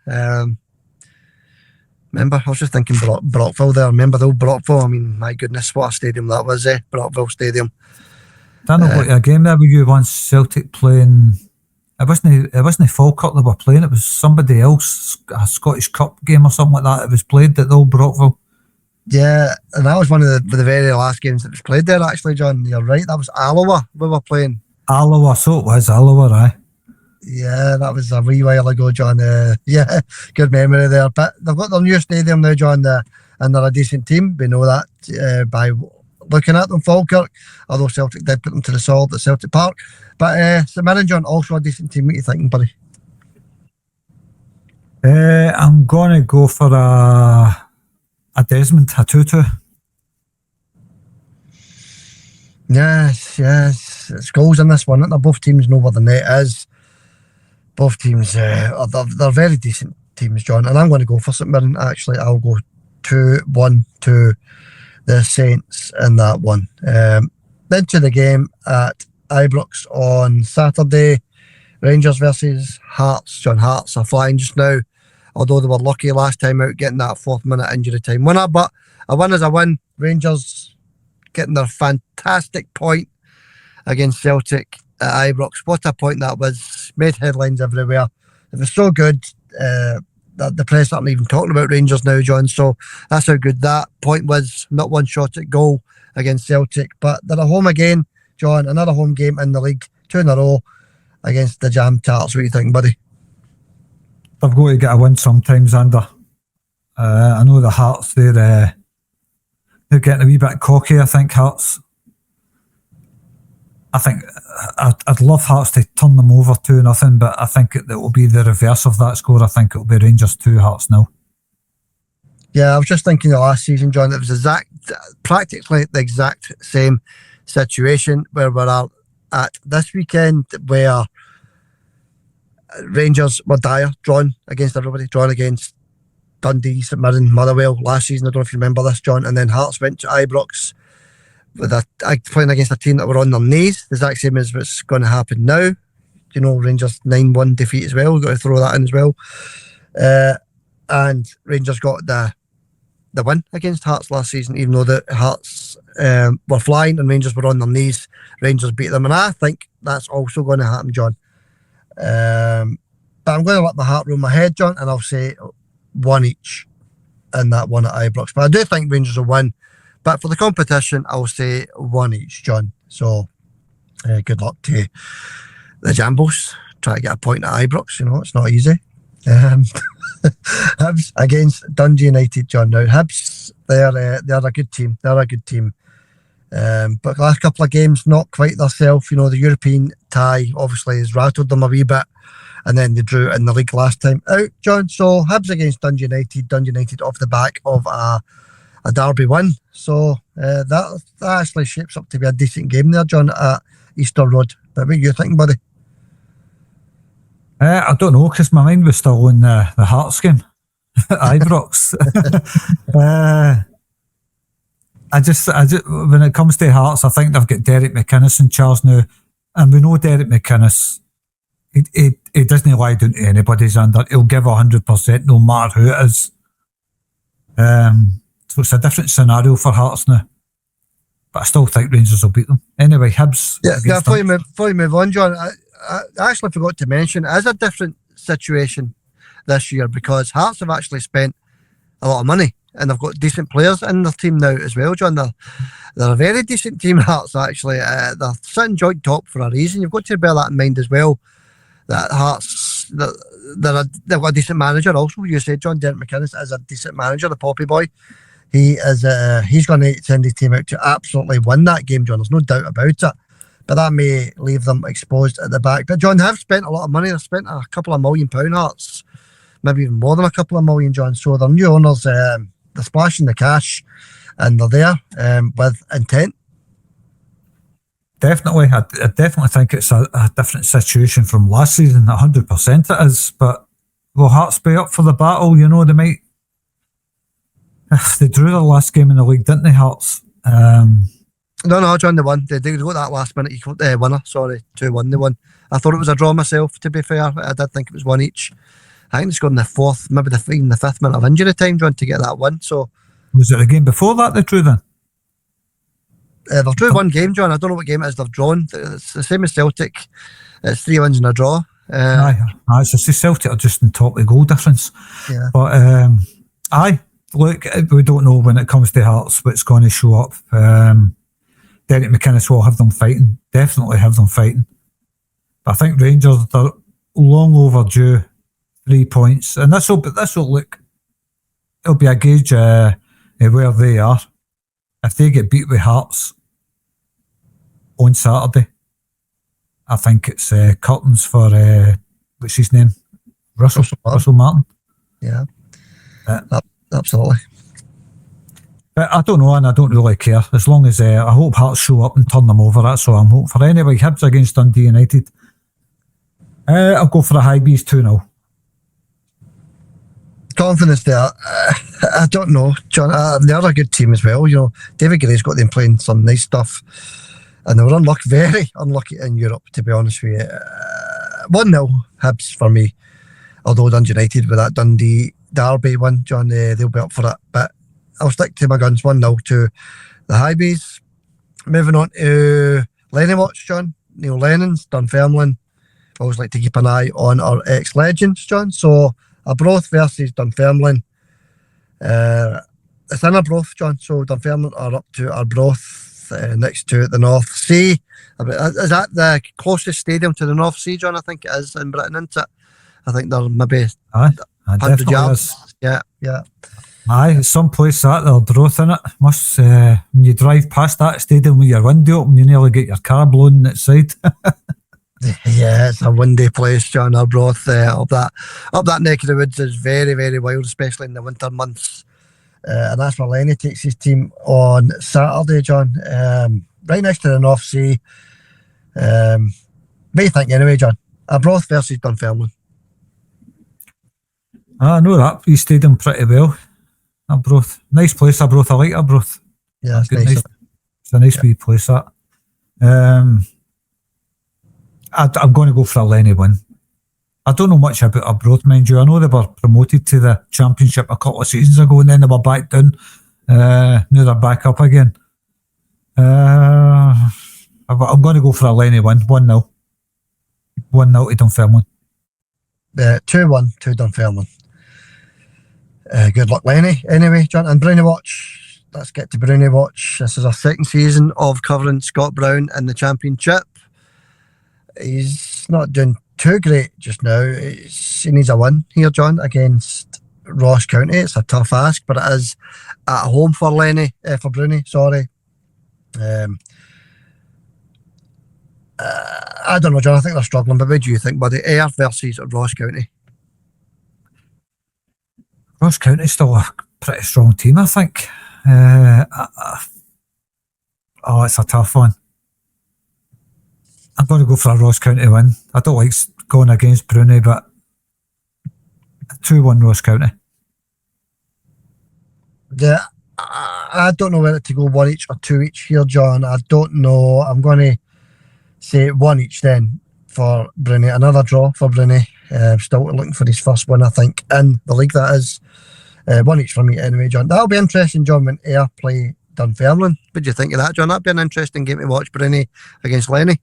Remember, I was just thinking Brockville there. Remember the old Brockville? I mean, my goodness, what a stadium that was, Brockville Stadium. Done a game there with you once, Celtic playing. It wasn't Falkirk they were playing, it was somebody else, a Scottish Cup game or something like that. It was played at the old Brockville. Yeah, and that was one of the very last games that was played there, actually, John. You're right, that was Alloa we were playing. Alloa, so it was Alloa, aye. Yeah, that was a wee while ago, John. Yeah, good memory there. But they've got their new stadium now, John, and they're a decent team. We know that by looking at them, Falkirk, although Celtic did put them to the sword at Celtic Park. But St Mirren, John, also a decent team. What are you thinking, buddy? I'm going to go for a Desmond, a 2-2. Yes. It's goals in this one. Both teams know where the net is. Both teams, they're very decent teams, John. And I'm going to go for St Mirren, actually. I'll go 2-1 to the Saints in that one. Then to the game at Ibrox on Saturday. Rangers versus Hearts. John, Hearts are flying just now, although they were lucky last time out getting that 4th minute injury time winner. But a win is a win. Rangers getting their fantastic point against Celtic at Ibrox. What a point that was. Made headlines everywhere. It was so good that the press aren't even talking about Rangers now, John. So that's how good that point was. Not one shot at goal against Celtic. But they're at home again, John. Another home game in the league. 2 in a row against the Jam Tarts. What do you think, buddy? They've got to get a win sometimes, Ander. I know the Hearts, they're getting a wee bit cocky, I think, Hearts. I think I'd love Hearts to turn them over 2-0, but I think it will be the reverse of that score. I think it will be Rangers 2, Hearts 0. Yeah, I was just thinking the last season, John, it was practically the exact same situation where we're at this weekend, where Rangers were dire, drawn against everybody, drawn against Dundee, St Mirren, Motherwell last season. I don't know if you remember this, John. And then Hearts went to Ibrox with playing against a team that were on their knees. The exact same as what's going to happen now. You know, Rangers 9-1 defeat as well. We've got to throw that in as well. And Rangers got the win against Hearts last season, even though the Hearts were flying and Rangers were on their knees. Rangers beat them, and I think that's also going to happen, John. But I'm going to let my heart rule my head, John, and I'll say 1 each in that one at Ibrox. But I do think Rangers will win. But for the competition, I'll say 1 each, John. So good luck to the Jambos. Try to get a point at Ibrox. You know, it's not easy. Hibs against Dundee United, John. Now, Hibs, they're a good team. They're a good team. But the last couple of games, not quite themselves. You know, the European tie obviously has rattled them a wee bit. And then they drew in the league last time out, John. So Hibs against Dundee United off the back of a derby win. So that actually shapes up to be a decent game there, John, at Easter Road. But what are you thinking, buddy? I don't know, because my mind was still on the Hearts game at Ibrox. I just, when it comes to Hearts, I think they've got Derek McInnes in charge now, and we know Derek McInnes. He doesn't lie down to anybody's under. He'll give 100% no matter who it is. So it's a different scenario for Hearts now. But I still think Rangers will beat them. Anyway, Hibs. Yeah, before you move on, John, I actually forgot to mention it is a different situation this year because Hearts have actually spent a lot of money and they've got decent players in their team now as well, John. They're a very decent team, Hearts, actually. They're sitting joint top for a reason. You've got to bear that in mind as well. That Hearts, they've got a decent manager also. You said John, Derek McInnes is a decent manager, the Poppy boy. He's going to send his team out to absolutely win that game, John. There's no doubt about it. But that may leave them exposed at the back. But John, have spent a lot of money. They've spent a couple of £1 million, Hearts, maybe even more than a couple of million, John. So their new owners, they're splashing the cash, and they're there with intent. Definitely, I definitely think it's a different situation from last season. 100% it is. But will Hearts be up for the battle? You know, they might. They drew their last game in the league, didn't they, Hearts? No, John, they won. They got that last minute winner. Sorry, 2-1 they won. I thought it was a draw myself, to be fair. I did think it was 1 each. I think they scored in the fourth, maybe even the fifth minute of injury time, John, to get that win. So Was it the game before that they drew then? they've drew one game, John. I don't know what game it is they've drawn. It's the same as Celtic. It's 3 wins and a draw. Aye, so Celtic are just in top of the goal difference. Yeah. But aye, look, we don't know when it comes to Hearts what's going to show up. Derek McInnes will have them fighting. Definitely have them fighting. But I think Rangers are long overdue 3 points, and this will look. It'll be a gauge of where they are. If they get beat with Hearts on Saturday, I think it's curtains for what's his name, Russell Martin. Yeah, absolutely. But I don't know, and I don't really care. As long as I hope Hearts show up and turn them over, that's all I'm hoping for. Anyway, Hibs against Dundee United. I'll go for a high B's 2-0. Confidence there. I don't know, John. They're a good team as well. You know, David Gray's got them playing some nice stuff, and they were very unlucky in Europe, to be honest with you. 1-0 Hibs for me. Although Dundee United with that Dundee derby win, John, they'll be up for it. But I'll stick to my guns. 1-0 to the High Bees. Moving on to Lenny Watch, John. Neil Lennon's, Dunfermline. Always like to keep an eye on our ex-legends, John. So Arbroath versus Dunfermline. It's in Arbroath, John. So Dunfermline are up to Arbroath, next to the North Sea. Is that the closest stadium to the North Sea, John? I think it is in Britain, isn't it? I think they're maybe 100 yards. Yeah. Aye, some place that they'll Arbroath in it. Must when you drive past that stadium with your window open, you nearly get your car blown outside. Yeah, it's a windy place, John. Arbroath, up that neck of the woods is very, very wild, especially in the winter months. And that's where Lenny takes his team on Saturday, John. Right next to the North Sea. What do you think anyway, John? Arbroath versus Dunfermline. I know that East Stadium pretty well. Arbroath, nice place. Arbroath, I like Arbroath. Yeah, it's nice. It's a nice wee place. That. I'm going to go for a Lenny win. I don't know much about Arbroath, mind you. I know they were promoted to the Championship a couple of seasons ago, and then they were back down. Now they're back up again. I'm going to go for a Lenny win. 1-0. 1-0 to Dunfermline. 2-1 to Dunfermline. Good luck, Lenny. Anyway, John, and Brownie Watch. Let's get to Brownie Watch. This is our second season of covering Scott Brown in the Championship. He's not doing too great just now. He needs a win here, John, against Ross County. It's a tough ask, but it is at home for Brownie, sorry. I don't know, John. I think they're struggling, but what do you think, buddy? Ayr versus Ross County. Ross County's still a pretty strong team, I think. It's a tough one. I'm going to go for a Ross County win. I don't like going against Brunei, but 2-1 Ross County. Yeah, I don't know whether to go 1 each or 2 each here, John. I don't know. I'm going to say 1 each then for Brunei. Another draw for Brunei. Still looking for his first win, I think, in the league. That is 1 each for me anyway, John. That'll be interesting, John, when Ayr play Dunfermline. What do you think of that, John? That'd be an interesting game to watch, Brunei against Lenny.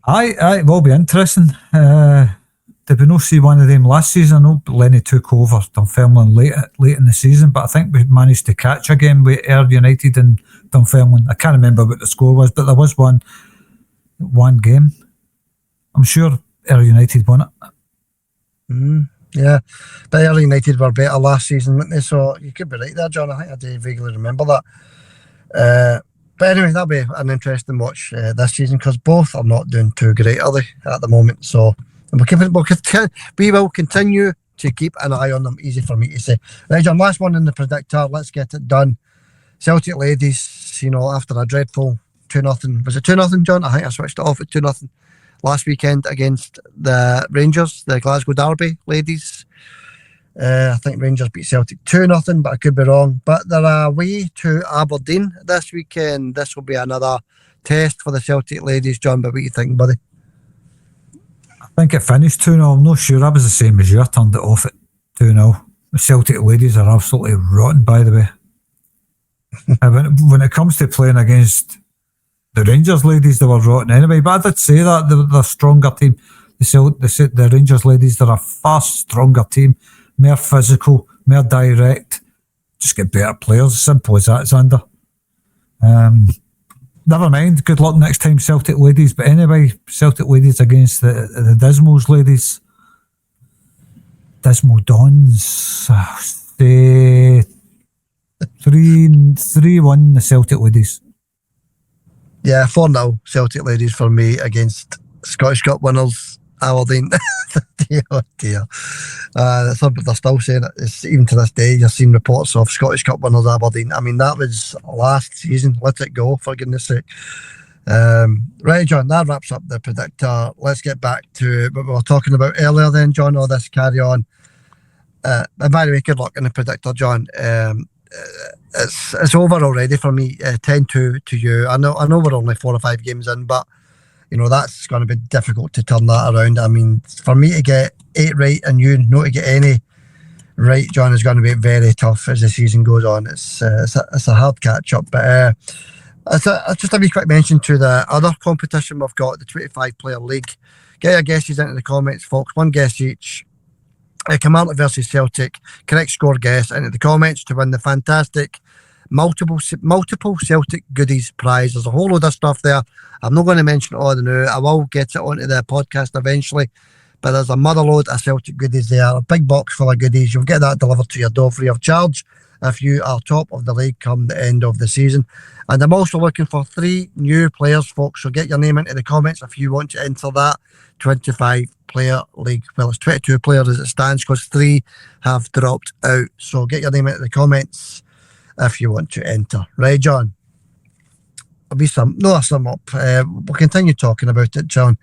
Aye, it will be interesting. Did we not see one of them last season? I know Lenny took over Dunfermline late in the season, but I think we managed to catch a game with Ayr United and Dunfermline. I can't remember what the score was, but there was one game. I'm sure Ayr United won it. Yeah, but Ayr United were better last season, weren't they? So you could be right there, John. I think I do vaguely remember that. But anyway, that'll be an interesting watch this season, because both are not doing too great, are they, at the moment? So we will continue to keep an eye on them. Easy for me to say. Right, John, last one in the predictor. Let's get it done. Celtic ladies, after a dreadful 2-0. Was it 2-0, John? I think I switched it off at 2-0 last weekend against the Rangers, the Glasgow Derby ladies. I think Rangers beat Celtic 2-0, but I could be wrong. But they're away to Aberdeen this weekend. This will be another test for the Celtic ladies, John. But what do you think, buddy? I think it finished 2-0. I'm not sure. I was the same as you. I turned it off at 2-0. The Celtic ladies are absolutely rotten, by the way. When it comes to playing against the Rangers ladies, they were rotten anyway. But I did say that they're a stronger team. The Rangers ladies, they're a far stronger team, more physical, more direct. Just get better players. Simple as that, Xander. Never mind. Good luck next time, Celtic ladies. But anyway, Celtic ladies against the Dismals ladies. Dismal Dons. Say 3-1 the Celtic ladies. Yeah, 4-0 Celtic ladies for me against Scottish Cup winners Aberdeen. Oh dear. They're still saying it. It's, even to this day, you've seen reports of Scottish Cup winners Aberdeen. I mean, that was last season. Let it go, for goodness sake. Right, John, that wraps up the predictor. Let's get back to what we were talking about earlier then, John, all this carry on. And by the way, good luck in the predictor, John. It's over already for me, 10-2 to you. I know we're only 4 or 5 games in, but you know that's going to be difficult to turn that around. I mean, for me to get 8 right and you not to get any right, John, is going to be very tough as the season goes on. It's a hard catch up, but just a wee quick mention to the other competition we've got, the 25 player league. Get your guesses into the comments, folks. 1 guess each. Kilmarnock versus Celtic. Correct score guess into the comments to win the fantastic multiple Celtic goodies prize. There's a whole load of stuff there. I'm not going to mention it all now. I will get it onto the podcast eventually, but there's a mother load of Celtic goodies there. A big box full of goodies. You'll get that delivered to your door free of charge if you are top of the league come the end of the season. And I'm also looking for 3 new players, folks, so get your name into the comments if you want to enter that 25 player league. Well, it's 22 players as it stands because 3 have dropped out, so get your name into the comments if you want to enter. Right, John? I'll sum up. We'll continue talking about it, John.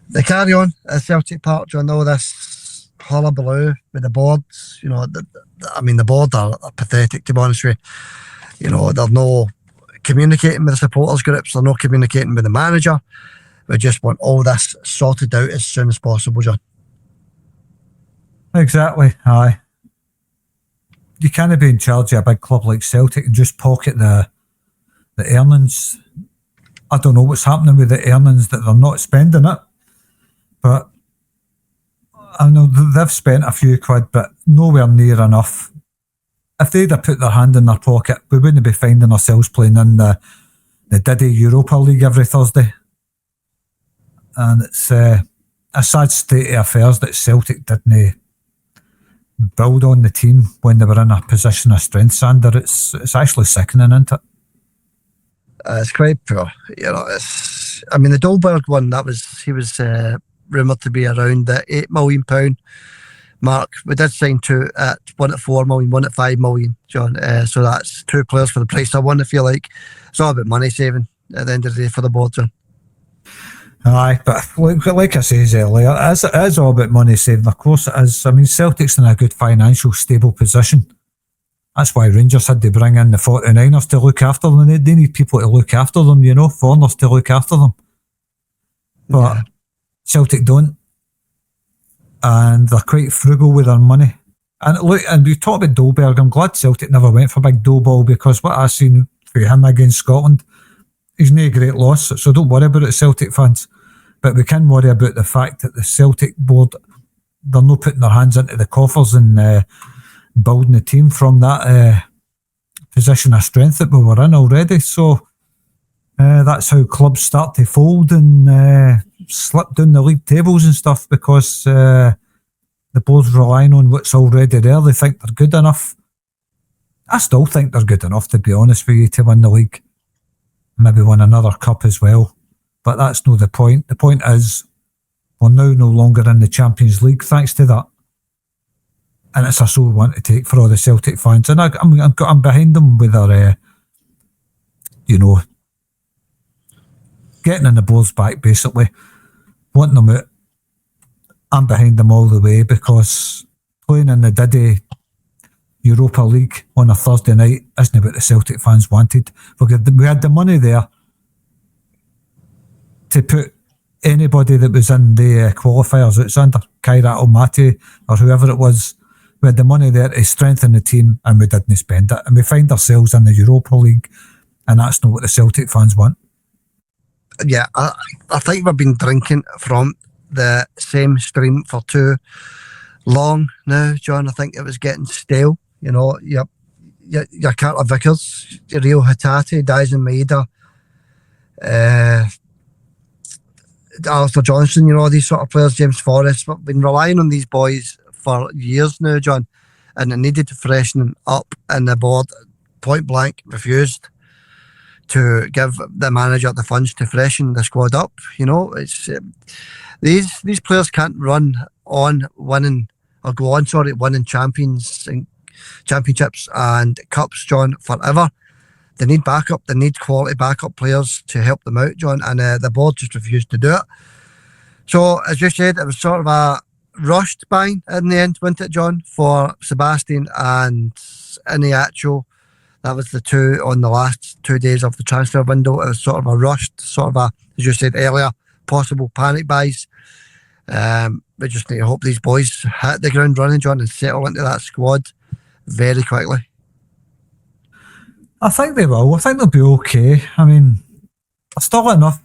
The carry on at Celtic Park, John, all this hullabaloo with the boards, you know, the board are pathetic, to be honest with you. You know, they're no communicating with the supporters groups, they're not communicating with the manager. We just want all this sorted out as soon as possible, John. Exactly, aye. You can't be in charge of a big club like Celtic and just pocket the earnings. I don't know what's happening with the earnings, that they're not spending it, but I know they've spent a few quid, but nowhere near enough. If they'd have put their hand in their pocket, we wouldn't be finding ourselves playing in the Diddy Europa League every Thursday. And it's a sad state of affairs that Celtic didn't build on the team when they were in a position of strength, Sander. It's actually sickening, isn't it? It's quite poor. You know, the Dolberg one, he was rumoured to be around the £8 million mark. We did sign 2 at 1 at 4 million, 1 at 5 million, John. So that's 2 players for the price of 1, if you like. It's all about money saving at the end of the day for the board, John. Aye, but like I said earlier, it is all about money saving. Of course it is. I mean, Celtic's in a good financial, stable position. That's why Rangers had to bring in the 49ers to look after them. They need people to look after them, you know, foreigners to look after them. But yeah. Celtic don't. And they're quite frugal with their money. And look, and we talked about Dolberg. I'm glad Celtic never went for big dough ball, because what I've seen for him against Scotland, he's no great loss, so don't worry about it, Celtic fans. But we can worry about the fact that the Celtic board, they're not putting their hands into the coffers and building the team from that position of strength that we were in already. So that's how clubs start to fold and slip down the league tables and stuff, because the board's relying on what's already there. They think they're good enough. I still think they're good enough, to be honest with you, to win the league. Maybe win another cup as well. But that's not the point. The point is, we're now no longer in the Champions League thanks to that. And it's a sore one to take for all the Celtic fans. And I'm behind them with their, getting in the board's back, basically. Wanting them out. I'm behind them all the way, because playing in the Diddy Europa League on a Thursday night isn't what the Celtic fans wanted. We had the money there to put anybody that was in the qualifiers, it's under Kairat Almaty or whoever it was, we had the money there to strengthen the team and we didn't spend it. And we find ourselves in the Europa League, and that's not what the Celtic fans want. Yeah, I think we've been drinking from the same stream for too long now, John. I think it was getting stale. You know, your Carter Vickers, your Rio Hatate, Dyson Maeda, Alistair Johnson, you know, these sort of players, James Forrest. We've been relying on these boys for years now, John, and it needed to freshen up, and the board point blank refused to give the manager the funds to freshen the squad up. You know, it's these players can't run on winning or go on, winning championships and cups, John, forever. They need backup. They need quality backup players to help them out, John, and the board just refused to do it. So, as you said, it was sort of a rushed buying in the end, wasn't it, John, for Sebastian and Iniacho. That was the two on the last 2 days of the transfer window. It was sort of a rushed, sort of a, as you said earlier, possible panic buys. We just need to hope these boys hit the ground running, John, and settle into that squad very quickly. I think they will. I think they'll be okay. I mean, there's still enough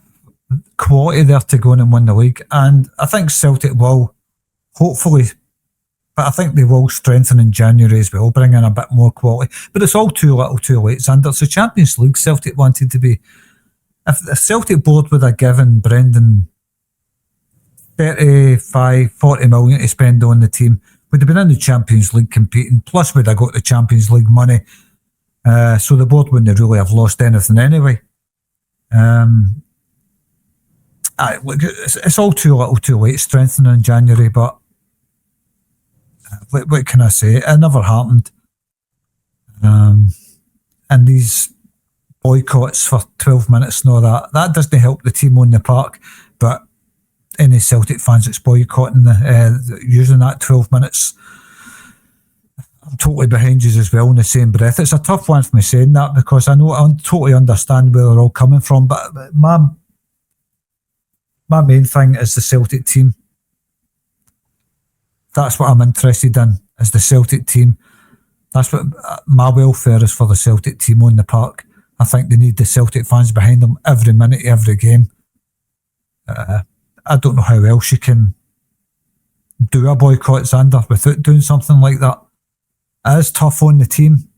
quality there to go in and win the league, and I think Celtic will, hopefully, but I think they will strengthen in January as well, bring in a bit more quality. But it's all too little too late, Xander. It's the Champions League. Celtic wanted to be... If the Celtic board would have given Brendan 35, 40 million to spend on the team, we'd have been in the Champions League competing, plus we'd have got the Champions League money. So the board wouldn't really have lost anything anyway. It's all too little too late, strengthening in January, but what can I say? It never happened. And these boycotts for 12 minutes and all that doesn't help the team on the park, but any Celtic fans that's boycotting using that 12 minutes, I'm totally behind you as well in the same breath. It's a tough one for me saying that, because I totally understand where they're all coming from, but my main thing is the Celtic team. That's what I'm interested in, is the Celtic team. That's what my welfare is, for the Celtic team on the park. I think they need the Celtic fans behind them every minute, every game. I don't know how else you can do a boycott, Xander, without doing something like that. It is tough on the team,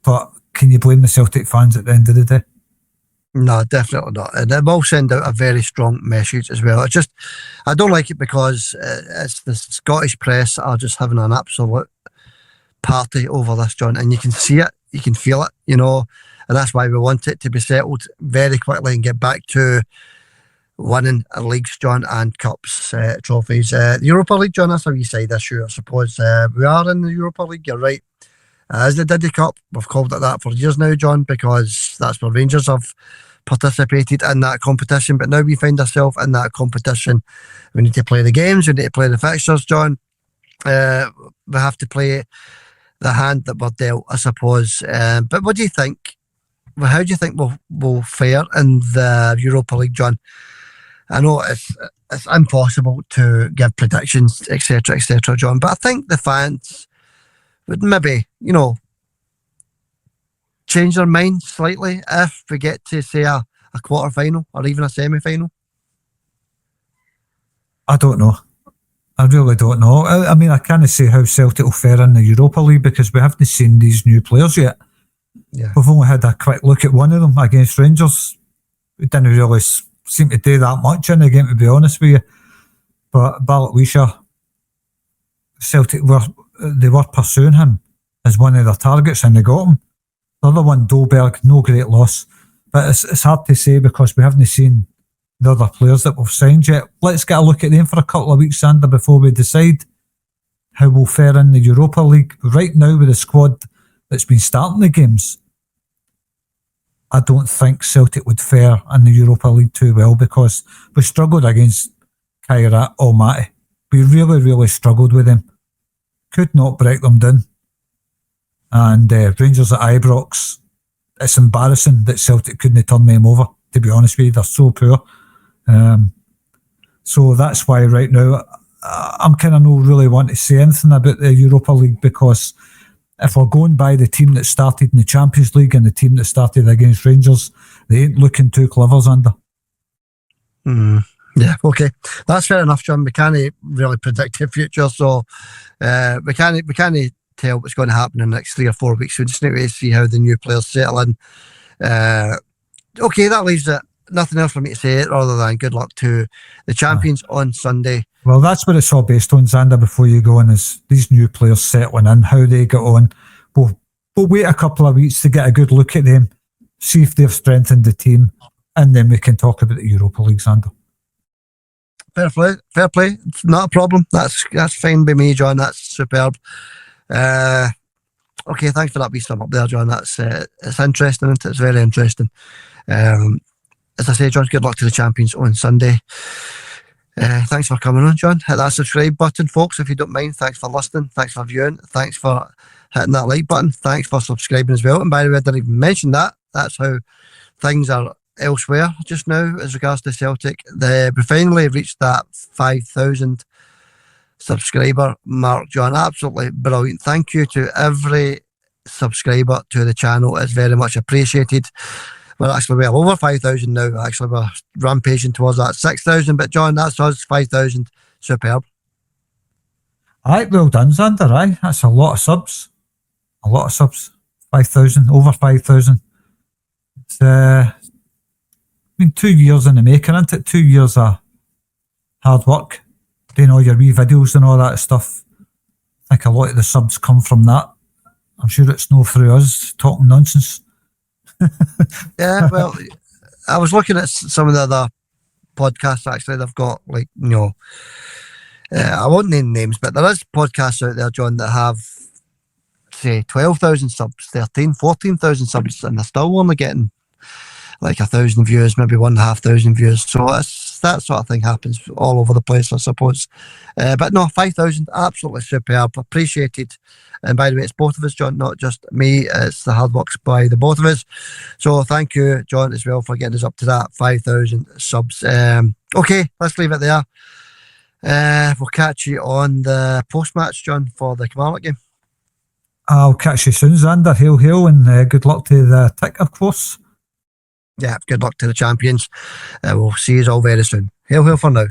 but can you blame the Celtic fans at the end of the day? No, definitely not. And it will send out a very strong message as well. It's just, I don't like it because it's the Scottish press are just having an absolute party over this, John, and you can see it, you can feel it, you know, and that's why we want it to be settled very quickly and get back to winning leagues, John, and cups, trophies. The Europa League, John, that's how you say this year, I suppose. We are in the Europa League, you're right. As the Diddy Cup, we've called it that for years now, John, because that's where Rangers have participated in that competition. But now we find ourselves in that competition. We need to play the games, we need to play the fixtures, John. We have to play the hand that we're dealt, I suppose. But what do you think? How do you think we'll fare in the Europa League, John? I know it's impossible to give predictions, etc., John, but I think the fans would maybe, you know, change their mind slightly if we get to, say, a quarter-final or even a semi-final. I don't know. I really don't know. I mean, I can't say how Celtic will fare in the Europa League because we haven't seen these new players yet. Yeah. We've only had a quick look at one of them against Rangers. We didn't really seem to do that much in the game, to be honest with you. But Balawisha, Celtic they were pursuing him as one of their targets, and they got him. The other one, Dolberg, no great loss. But it's hard to say because we haven't seen the other players that we've signed yet. Let's get a look at them for a couple of weeks, Sander, before we decide how we'll fare in the Europa League. Right now, with the squad that's been starting the games, I don't think Celtic would fare in the Europa League too well because we struggled against Kairat Almaty. We really, really struggled with them. Could not break them down. And Rangers at Ibrox, it's embarrassing that Celtic couldn't turn them over, to be honest with you. They're so poor. So that's why right now I'm kind of not really want to say anything about the Europa League, because if we're going by the team that started in the Champions League and the team that started against Rangers, they ain't looking too clever, Xander. Yeah, okay. That's fair enough, John. We can't really predict the future, so we can't tell what's going to happen in the next 3 or 4 weeks. We just need to see how the new players settle in. Okay, that leaves it. Nothing else for me to say other than good luck to the champions on Sunday. Well, that's what it's all based on, Xander, before you go on, is these new players settling in, how they get on. We'll wait a couple of weeks to get a good look at them, see if they've strengthened the team, and then we can talk about the Europa League, Xander. Fair play. It's not a problem. That's fine by me, John. That's superb. Okay, thanks for that wee sum up there, John. That's it's interesting, isn't it? It's very interesting. As I say, John, good luck to the champions on Sunday. Thanks for coming on, John. Hit that subscribe button, folks, if you don't mind. Thanks for listening. Thanks for viewing. Thanks for hitting that like button. Thanks for subscribing as well. And by the way, I didn't even mention that. That's how things are elsewhere just now as regards to Celtic. We finally reached that 5,000 subscriber mark, John. Absolutely brilliant. Thank you to every subscriber to the channel. It's very much appreciated. We're actually well over 5,000 now. Actually, we're rampaging towards that 6,000. But John, that's us, 5,000. Superb. Aye, well done, Xander. Aye, that's a lot of subs. 5,000, over 5,000. It's been 2 years in the making, isn't it? 2 years of hard work, doing all your wee videos and all that stuff. I think a lot of the subs come from that. I'm sure it's no through us talking nonsense. Yeah, well, I was looking at some of the other podcasts, actually. They've got, like, I won't name names, but there is podcasts out there, John, that have, say, 12,000 subs, 13, 14,000 subs, and they're still only getting like 1,000 views, maybe 1,500 views. So that sort of thing happens all over the place, I suppose. But no, 5,000, absolutely superb, appreciated. And by the way, it's both of us, John, not just me. It's the hard works by the both of us. So thank you, John, as well, for getting us up to that 5,000 subs. Okay, let's leave it there. We'll catch you on the post-match, John, for the Kilmarnock game. I'll catch you soon, Xander. Hail, hail, and good luck to the tick, of course. Yeah, good luck to the champions. We'll see you all very soon. Hail, hail for now.